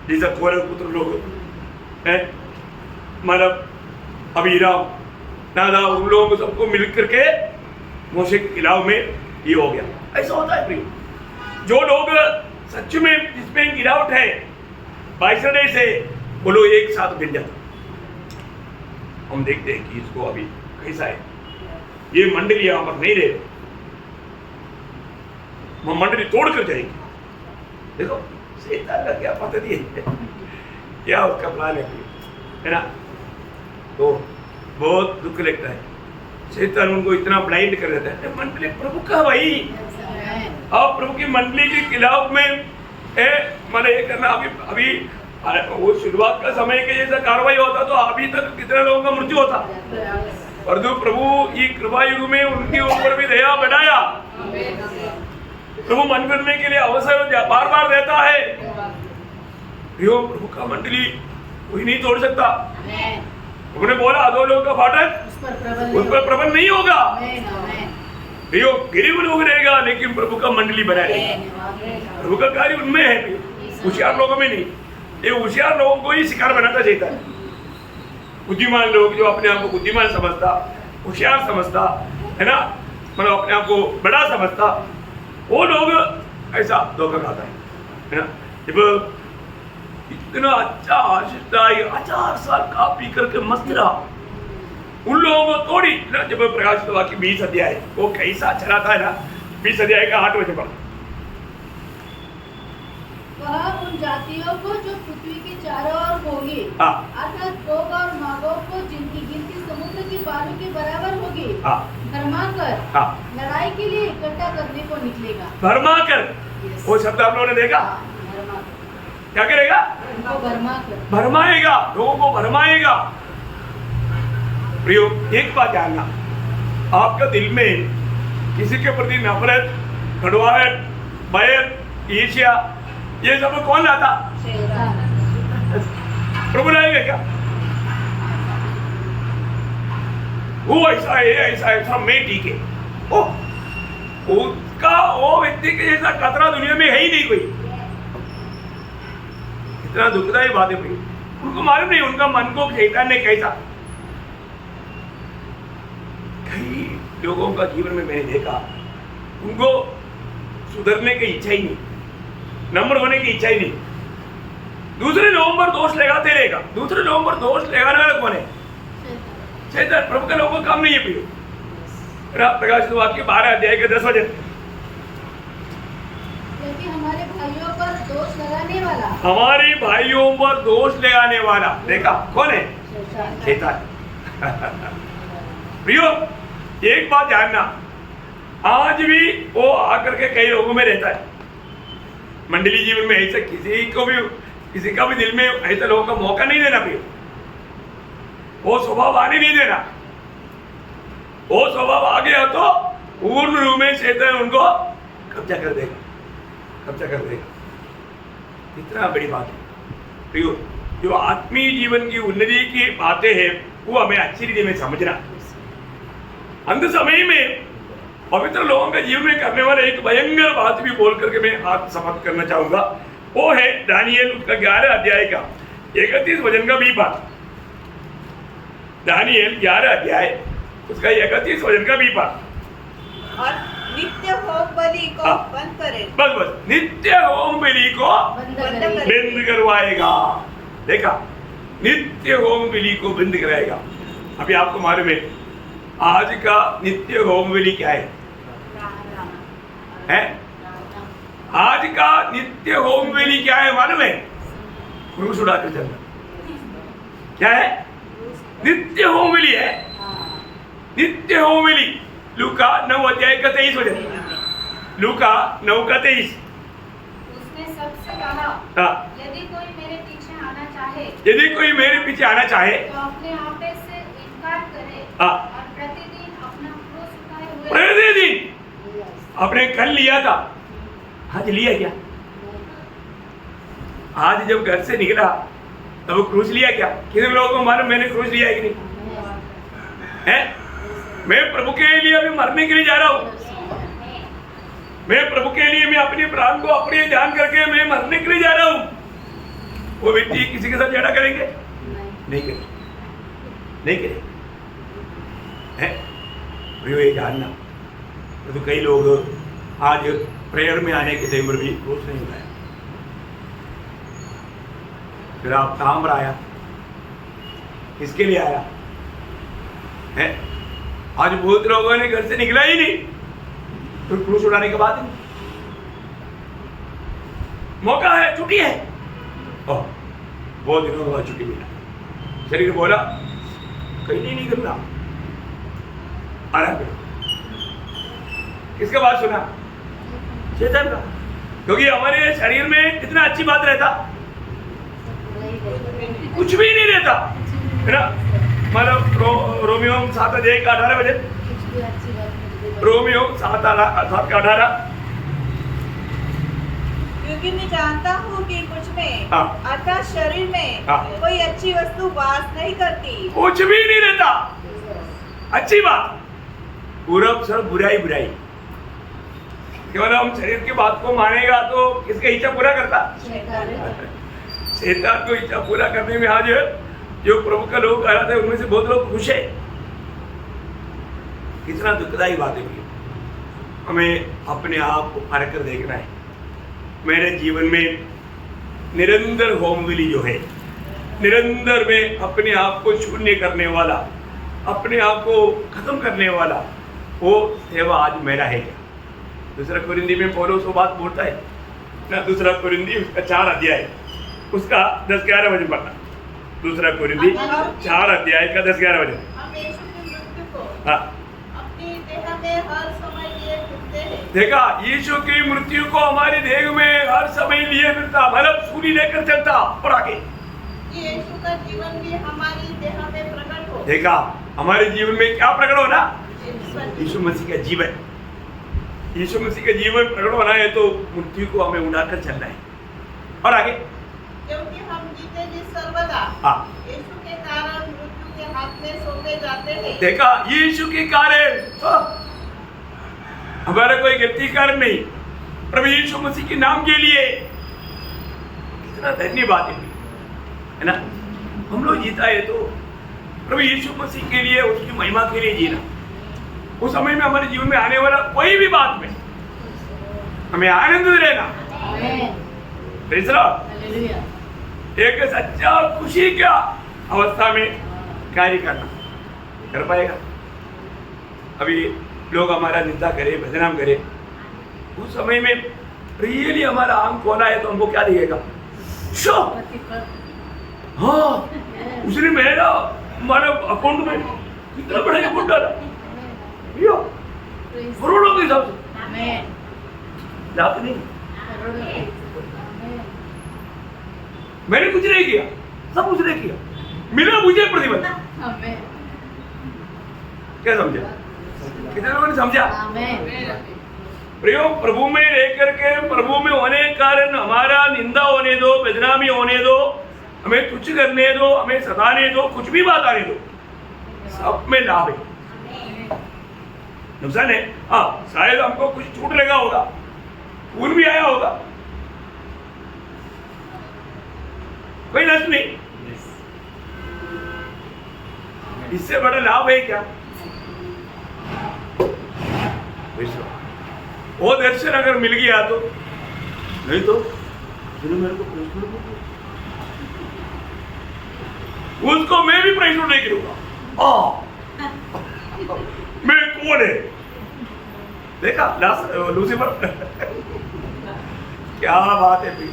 जैसा कोरह पुत्र लोग हैं, मतलब अबीराम, नादा, उन लोगों को सबको मिल करके मोशे के खिलाफ में ये हो गया। ऐसा होता है प्रिय। जो लोग सच में जिसमें गिरावट है बाइसडे से, वो लोग एक साथ गिर जाते। हम देखते हैं कि इसको अभी कैसा है, ये मंडली यहाँ पर नहीं रहे, वो मंडली तोड़ कर जाएगी। देखो, शैतान का क्या पद्धति है, क्या उसका प्लान है ना। तो बहुत दुख लगता है, शैतान उनको इतना ब्लाइंड कर देता है। मंडली प्रभु का भाई, आप प्रभु की मंडली के खिलाफ में मैंने ये करना। अभी वो शुरुआत का समय के जैसा कार्रवाई होता तो अभी तक कितने लोगों का मृत्यु होता, और जो प्रभु ये कृपा युग में उनके ऊपर भी दया बढ़ाया। प्रभु मन करने के लिए अवसर बार बार देता है। प्रभु का मंडली कोई नहीं तोड़ सकता। उन्होंने बोला, अधो लोगों का फाटक उस पर प्रबल नहीं होगा। गरीब लोग रहेगा, लेकिन प्रभु का मंडली बना रहेगा। प्रभु का कार्य उनमें है, होशियार लोगों में नहीं। ये होशियार लोगों को ही शिकार बनाता चाहता है। बुद्धिमान लोग जो अपने आप को बुद्धिमान समझता, होशियार समझता है ना, मतलब अपने आप को बड़ा समझता, वो लोग ऐसा धोखा खाता है ना। जब इतना अच्छा आशीषदायी 1000 साल खा पी करके मस्त रहा, उन लोगों को थोड़ी ना, जब प्रकाशित वाक्य 20 अध्याय वो कैसा चला था ना, 20 अध्याय का 8 वचन पढ़ा।
वह उन जातियों को जो पृथ्वी के चारों ओर होगी, अर्थात गोग और मागोग को, जिनकी गिनती समुद्र की बालू के बराबर होगी, भरमाकर लड़ाई के लिए इकट्ठा करने को निकलेगा। भरमाकर, वो शब्द आप लोगों ने देखा, क्या करेगा? भरमाएगा, लोगों को भरमाएगा। प्रियो, एक बात जानना, आपका दिल में किसी के प्रति नफरत, कड़वाहट, बैर, ईर्ष्या, ये सब कौन लाता? प्रभु लाएगा क्या? वो ऐसा है, ऐसा ऐसा, मैं ठीक है। उसका वो व्यक्ति के जैसा खतरा दुनिया में है ही नहीं कोई। इतना दुखदायी बात है भाई।
उनको मालूम नहीं उनका मन को शैतान ने कैसा। कई लोगों का जीवन में मैंने देखा उनको सुधरने की इच्छा ही नहीं, नम्र होने की इच्छा ही नहीं, दूसरे लोगों पर दोष लगाते रहेगा। दूसरे लोगों पर दोष लगाने वाला कौन है? शैतान। प्रभु का लोगों का काम नहीं है। प्रियो प्रकाशित वाक्य 12 अध्याय के 10 वचन,
क्योंकि हमारे भाइयों पर दोष लगाने वाला,
हमारे भाइयों पर दोष लगाने वाला, देखा कौन है? शैतान। प्रियो एक बात जानना, आज भी वो आकर के कई लोगों में रहता है। मंडली जीवन में ऐसा किसी का भी दिल में ऐसे लोगों का मौका नहीं देना। प्रियो वो स्वभाव आने नहीं देना। वो स्वभाव आ गया तो पूर्ण रूप में शैतान उनको कब्जा कर देगा। इतना बड़ी बात है प्रियो। जो आत्मीय जीवन की उन्नति की बातें हैं वो हमें अच्छी रीति में समझना। अंत समय में पवित्र लोगों के जीवन में करने वाले एक भयंकर बात भी बोल करके मैं हाथ समाप्त करना चाहूंगा। वो है दानियल उसका 11 अध्याय का 31 वचन का भी बात। दानियल 11 अध्याय उसका 31 वचन का भी बात।
और नित्य होम बलि को बंद करे।
बस नित्य होम बलि को बंद करवाएगा। देखा, नित्य होम बलि को बंद कराएगा। अभी आपको मालूम है आज का नित्य होम बलि क्या है? आज का नित्य होम बलि क्या है मालूम है? क्रूस उड़ाकर चलना। क्या है? नित्य होम बलि है। नित्य होम बलि लूका 9 अध्याय का 23 वचन। लूका 9 का 23।
उसने सबसे कहा, यदि कोई मेरे पीछे आना चाहे,
तो अपने आप से इनकार करे और प्रतिदिन अपना क्रूस उठाए हुए,
प्रतिदिन आपने कल लिया था, आज लिया क्या? आज जब घर से निकला तब क्रूस लिया क्या? कितने लोगों को मालूम मैंने क्रूस लिया है कि नहीं? है? मैं प्रभु के लिए अभी मरने के लिए जा रहा हूं। मैं प्रभु के लिए मैं अपने प्राण को अपने जान करके मैं मरने के लिए जा रहा हूं। वो व्यक्ति किसी के साथ झगड़ा करेंगे? नहीं करेंगे। है? ये जानना तो कई लोग आज प्रेयर में आने के टाइम पर भी क्रूस नहीं उठाया। फिर आप कहाँ पर आया? किसके लिए आया? है? आज बहुत लोगों ने घर से निकला ही नहीं, फिर क्रूस उठाने के बाद मौका है, छुट्टी है, बहुत दिनों के बाद छुट्टी मिला। शरीर बोला कहीं नहीं निकलना, आराम करो। किसका बात सुना? शैतान का। क्योंकि हमारे शरीर में कितना अच्छी बात रहता, कुछ भी नहीं रहता, है ना? मतलब रोमियो 7 अध्याय का 18 वचन, रोमियो 7 का 18।
क्योंकि मैं जानता हूँ कि कुछ में अर्थात शरीर में कोई अच्छी वस्तु वास नहीं करती।
कुछ भी नहीं रहता अच्छी बात, पूरा सब बुराई। केवल हम शरीर की बात को मानेगा तो किसका इच्छा पूरा करता? शैतान को इच्छा पूरा करने में आज जो प्रभु का लोग आ रहा था उनमें से बहुत लोग खुश है। कितना दुखदायी बात है। हमें अपने आप को परख कर देखना है। मेरे जीवन में निरंतर होम बलि जो है, निरंतर में अपने आप को शून्य करने वाला, अपने आप को खत्म करने वाला, वो सेवा आज मेरा है क्या? दूसरा कुरिन्दी में पौलुस वो बात बोलता है ना। दूसरा कुरिन्दी उसका 4 अध्याय उसका 10-11 वचन पढ़ना। दूसरा कुरिन्दी 4 अध्याय का 10-11 वचन।
हम यीशु की मृत्यु को
हाँ,
अपनी देह में हर समय लिए फिरते हैं।
देखा, यीशु की मृत्यु को हमारी देह में हर समय लिए फिरता, मतलब सूली लेकर चलता और आगे।
कि यीशु का जीवन भी हमारी देह में प्रकट हो।
देखा, हमारे जीवन में क्या प्रकट होना? यीशु मसीह का जीवन। यीशु मसीह का जीवन प्रकट होना है तो मृत्यु को हमें उड़ाकर चलना है और आगे।
क्योंकि हम जीते जी सर्वदा यीशु के कारण मृत्यु के हाथ में सौंपे जाते हैं।
देखा, यीशु के कारण, हमारा कोई व्यक्ति कारण नहीं, प्रभु यीशु मसीह के नाम के लिए। कितना धन्यवाद है ना। हम लोग जीता है तो प्रभु यीशु मसीह के लिए, उसकी महिमा के लिए जीना। उस समय में हमारे जीवन में आने वाला कोई भी बात में हमें आनंद लेना, एक सच्चा खुशी का अवस्था में कार्य करना कर पाएगा। अभी लोग हमारा निंदा करे, बदनाम करे, उस समय में रियली हमारा आंख खोला है तो हमको क्या दिखेगा? शो हाँ, उसने मेरा हमारे अकाउंट में कितना बड़ा अमाउंट डाला, करोड़ों के हिसाब से लाख नहीं, मैंने कुछ नहीं किया, सब उसने किया, मिला मुझे प्रतिफल। क्या समझा? कितने लोगों ने समझा? प्रियो, प्रभु में रहकर के, प्रभु में होने के कारण हमारा निंदा होने दो, बदनामी होने दो, हमें तुच्छ करने दो, हमें सताने दो, कुछ भी बात आने दो, सब में लाभ है। नुकसान है हाँ, शायद हमको कुछ छूट लगा होगा, खून भी आया होगा, कोई नष्ट नहीं। इससे बड़ा लाभ है क्या? वो दर्शन अगर मिल गया तो, नहीं तो मेरे को उसको मैं भी प्रश्न नहीं करूंगा। मैं कौन है? देखा लूसीफर क्या बात है भाई,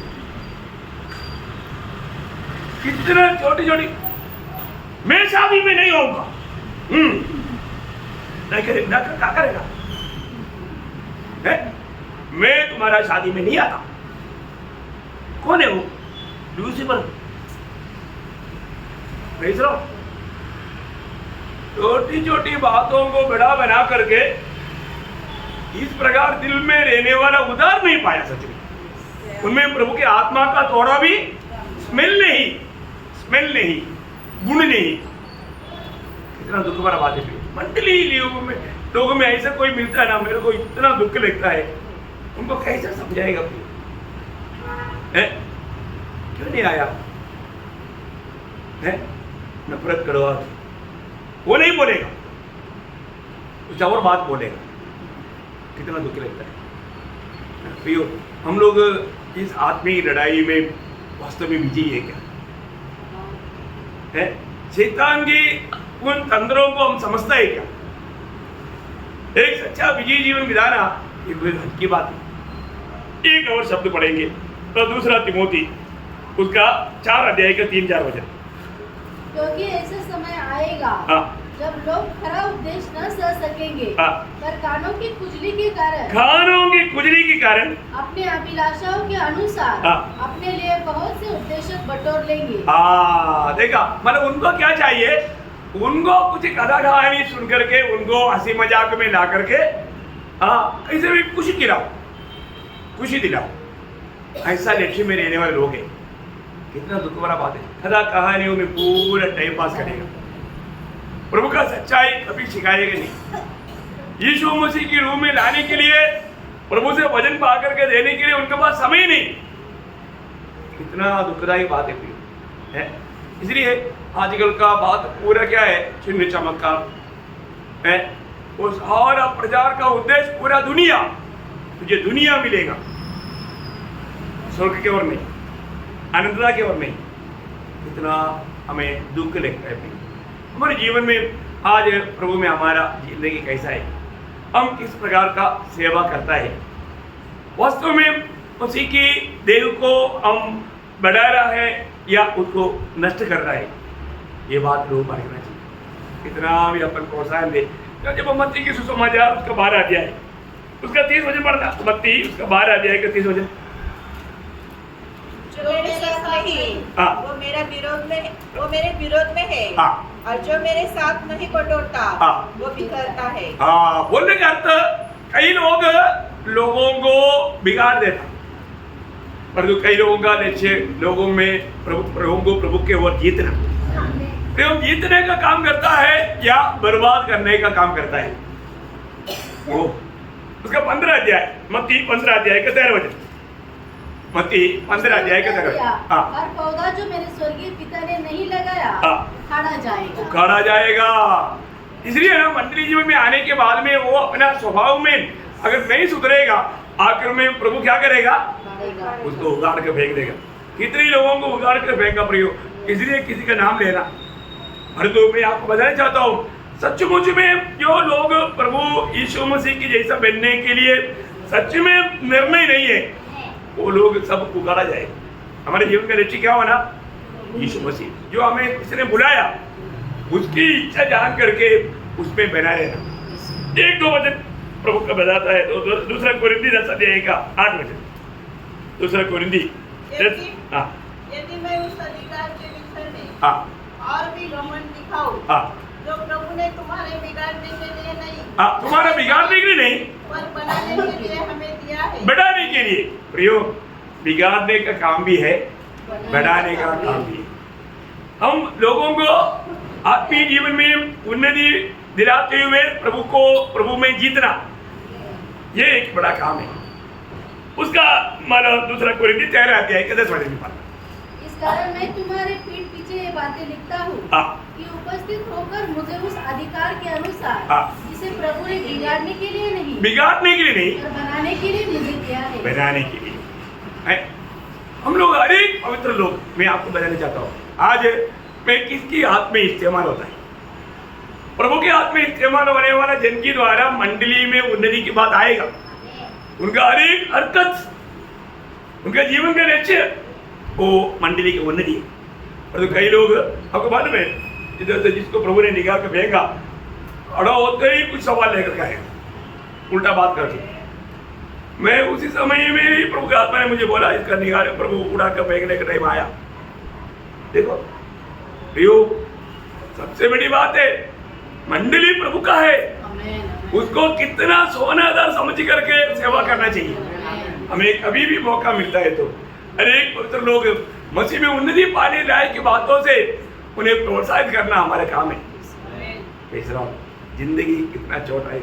कितना छोटी छोटी, मैं शादी में नहीं होऊंगा, नहीं करेगा, क्या करेगा? मैं तुम्हारा शादी में नहीं आता। कौन है वो? लूसीफर। छोटी छोटी बातों को बड़ा बना करके इस प्रकार दिल में रहने वाला उदार नहीं पाया सच में। उनमें प्रभु की आत्मा का थोड़ा भी स्मेल नहीं, गुण नहीं। कितना दुख भरा बात है। मंडली लोगों में ऐसा कोई मिलता है ना, मेरे को इतना दुख लगता है, उनको कैसे समझाएगा? क्यों नहीं आया? नफरत करो, वो नहीं बोलेगा, कुछ और बात बोलेगा। कितना दुख लगता है। प्रियो, हम लोग इस आत्मीय लड़ाई में वास्तव में विजयी है क्या? शैतान की उन तंत्रों को हम समझता है क्या? एक सच्चा विजयी जीवन बिताना की बात है। एक और शब्द पढ़ेंगे तो दूसरा तिमोथी उसका 4 अध्याय का 3-4 वचन।
क्योंकि ऐसा समय आएगा जब लोग खरा उपदेश न सह सकेंगे, पर कानों की खुजली के कारण अपने अभिलाषाओं के अनुसार अपने लिए बहुत से उपदेशक बटोर लेंगे।
देखा, मतलब उनको क्या चाहिए? उनको कुछ कथा कहानी सुन करके, उनको हंसी मजाक में ला करके कैसे भी खुशी दिलाओ, ऐसा लक्ष्य में रहने वाले लोग हैं। कितना दुख भरा बात है। कथा कहानियों में पूरा टाइम पास करेगा, प्रभु का सच्चाई कभी सिखाएगा नहीं। यीशु मसीह की रूह में लाने के लिए, प्रभु से वचन पा करके देने के लिए उनके पास समय नहीं। कितना दुखदायी बात है। इसलिए आजकल का बात पूरा क्या है? चिन्ह चमत्कार है। वो सारा प्रचार का उद्देश्य पूरा दुनिया, तुझे दुनिया मिलेगा, स्वर्ग की ओर नहीं, अनंतता की ओर नहीं। कितना हमें दुख लगता है हमारे जीवन में। आज प्रभु में हमारा जिंदगी कैसा है? हम किस प्रकार का सेवा करता है? वास्तव में उसी की देह को हम बढ़ा रहा है या उसको नष्ट कर रहा है? ये बात लोग मानना चाहिए। कितना भी अपन प्रोत्साहन दे, जब मत्ती की सुसमाचार उसका 12 अध्याय उसका 30 वचन पढ़ना, मत्ती उसका 12 अध्याय का 30 वचन।
जो मेरे साथ नहीं वो मेरे विरोध में है, और जो मेरे साथ नहीं बटोरता वो बिखरता है।
बोलने का अर्थ, कई लोगों को बिगाड़ देता, पर कई लोगों का लक्ष्य लोगों में प्रभु के ओर जीतना, जीतने का काम करता है या बर्बाद करने का काम करता है। वो उसका 15 अध्याय, मत्ती 15 अध्याय का 13 वचन। मत्ती 15 अध्याय के तक। हाँ,
हर पौधा जो मेरे स्वर्गीय पिता ने नहीं लगाया
हाँ,
उखाड़ा जाएगा।
उखाड़ा जाएगा। इसलिए ना मंडली जीवन में आने के बाद में वो अपना स्वभाव में अगर नहीं सुधरेगा, आखिर में प्रभु क्या करेगा? उसको उगाड़ के फेंक देगा। कितने लोगों को उगाड़ के फेंका प्रयोग, इसलिए किसी का नाम लेना। परंतु मैं आपको बताना चाहता हूँ, सचमुच में जो लोग प्रभु यीशु मसीह की जैसा बनने के लिए सच में निर्णय नहीं है, वो लोग सब उगाड़ा जाए। हमारे जीवन का लक्ष्य क्या होना? यीशु मसीह जो हमें किसी ने बुलाया, उसकी इच्छा जान करके उसमें बना रहना। एक दो वचन प्रभु का बताता है, तो दूसरा कोरिंथी 10 अध्याय का 8 वचन। दूसरा कोरिंथी 10।
यदि मैं उस अधिकार के विषय में
हाँ,
और भी घमंड दिखाऊं,
हाँ,
जो प्रभु ने तुम्हारे बिगाड़ने के लिए नहीं,
हाँ, तुम्हारा बिगाड़ने के लिए नहीं,
पर बनाने के लिए हमें दिया है।
बढ़ाने के लिए। प्रियो, बिगाड़ने का काम भी है, बढ़ाने का काम भी है। हम लोगों को आत्मीय जीवन में उन्नति दिलाते हुए प्रभु में जीतना, ये एक बड़ा काम है। उसका मानो दूसरा कोरिन्थी 13 अध्याय के 10 वचन में।
इस कारण मैं तुम्हारे पीठ पीछे ये बातें लिखता हूँ कि उपस्थित होकर मुझे उस अधिकार के अनुसार जिसे प्रभु ने बिगाड़ने के लिए नहीं, पर बनाने के लिए मुझे दिया है।
बनाने के लिए है। हम लोग अनेक पवित्र लोग, मैं आपको बताना चाहता हूँ, आज मैं किसकी हाथ में इस्तेमाल होता है? प्रभु के हाथ में इस्तेमाल होने वाला जन के द्वारा मंडली में उन्नति की बात आएगा। उनका अनेक हरकत, उनका जीवन का लक्ष्य वो मंडली की उन्नति है। तो कई लोग आपको मालूम है, जिसको प्रभु ने निकाल के फेंका, अड़ा होते ही कुछ सवाल लेकर के आए, उल्टा बात करते। मैं उसी समय में ही प्रभु के आत्मा ने मुझे बोला, इसका निकाल प्रभु उड़ा कर फेंकने का टाइम आया। देखो प्रियो, सबसे बड़ी बात है, मंडली प्रभु का है, उसको कितना सोनादार समझ करके सेवा करना चाहिए। हमें कभी भी मौका मिलता है तो अनेक पवित्र लोग मसीह में उन्नति पाने लायक की बातों से उन्हें प्रोत्साहित करना हमारा काम है। जिंदगी कितना छोटा है,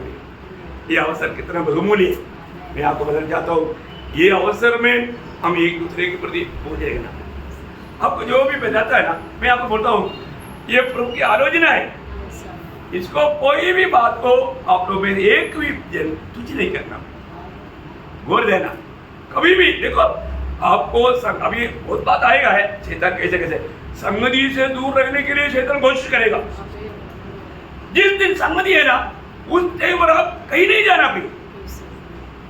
ये अवसर कितना बहुमूल्य है। मैं आपको बताना चाहता हूँ, ये अवसर में हम एक दूसरे के प्रति पहुंचेंगे ना। आपको जो भी बताता है ना, मैं आपको बोलता हूँ, ये प्रभु की आलोचना है। इसको कोई भी बात को आप लोग में एक भी जन तुझ नहीं करना, गौर देना कभी भी। देखो आपको अभी बहुत बात आएगा है, शैतान कैसे कैसे संगति से दूर रहने के लिए शैतान कोशिश करेगा। जिस दिन संगति है ना, उस टाइम पर आप कहीं नहीं जाना। भी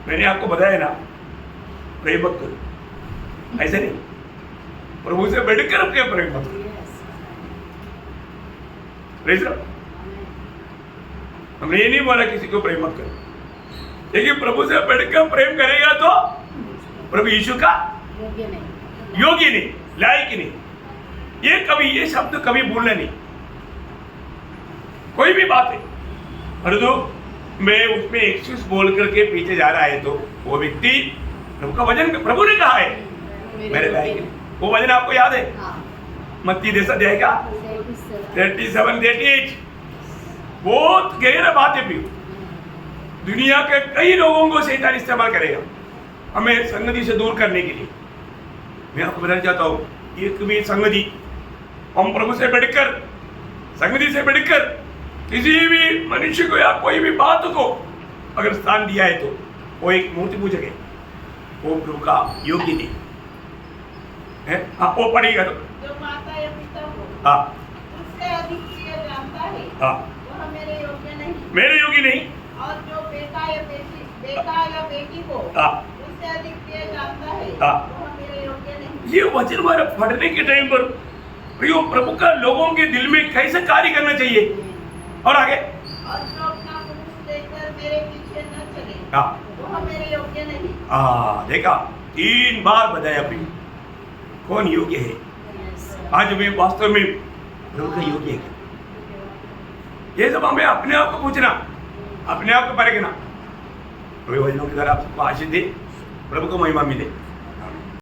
मैंने आपको बताया ना, प्रेम मत करो, ऐसे नहीं, प्रभु से बढ़कर अपने प्रेम मत करो। हमने ये नहीं बोला किसी को प्रेम मत करो, लेकिन प्रभु से बढ़कर प्रेम करेगा तो प्रभु यीशु का योग्य नहीं, लायक नहीं। ये कभी, ये शब्द कभी भूलना नहीं। कोई भी बात है, परंतु मैं उसमें एक्सक्यूज बोल करके पीछे जा रहा है तो वो व्यक्ति प्रभु का वचन, प्रभु ने कहा है मेरे लायक नहीं। वो वचन आपको याद है? मत्ती 10 अध्याय का 37-38। बहुत गहरा बात है। भी दुनिया के कई लोगों को शैतान इस्तेमाल करेगा हमें संगति से दूर करने के लिए। मैं आपको बताना चाहता हूँ, एक भी संगति, हम प्रभु से बढ़कर, संगति से बढ़कर किसी भी मनुष्य को या कोई भी बात को अगर स्थान दिया है तो वो एक मूर्ति पूजक है, वो प्रभु का योग्य नहीं है। हाँ, वो पढ़ेगा तो
जो माता या पिता हो,
हाँ,
उससे अधिक प्रिय जानता है,
हाँ,
वह मेरे योग्य नहीं।
मेरे योग्य नहीं।
और जो बेटा या बेटी को
हाँ,
उससे अधिक प्रिय जानता है,
हाँ,
वह मेरे योग्य नहीं।
ये वचन हमारे पढ़ने के टाइम पर प्रियो प्रभु का लोगों के दिल में कैसे कार्य करना चाहिए। और आगे,
और जो अपना क्रूस लेकर मेरे पीछे न चले,
हाँ,
वह मेरे योग्य नहीं।
देखा, 3 बार बताया प्रियो कौन योग्य है। आज मैं वास्तव में प्रभु का योग्य है। ये सब हमें अपने आप को पूछना, अपने आप को परखना। प्रभु वचनों के द्वारा आपको आशीष दे, प्रभु को महिमा मिले।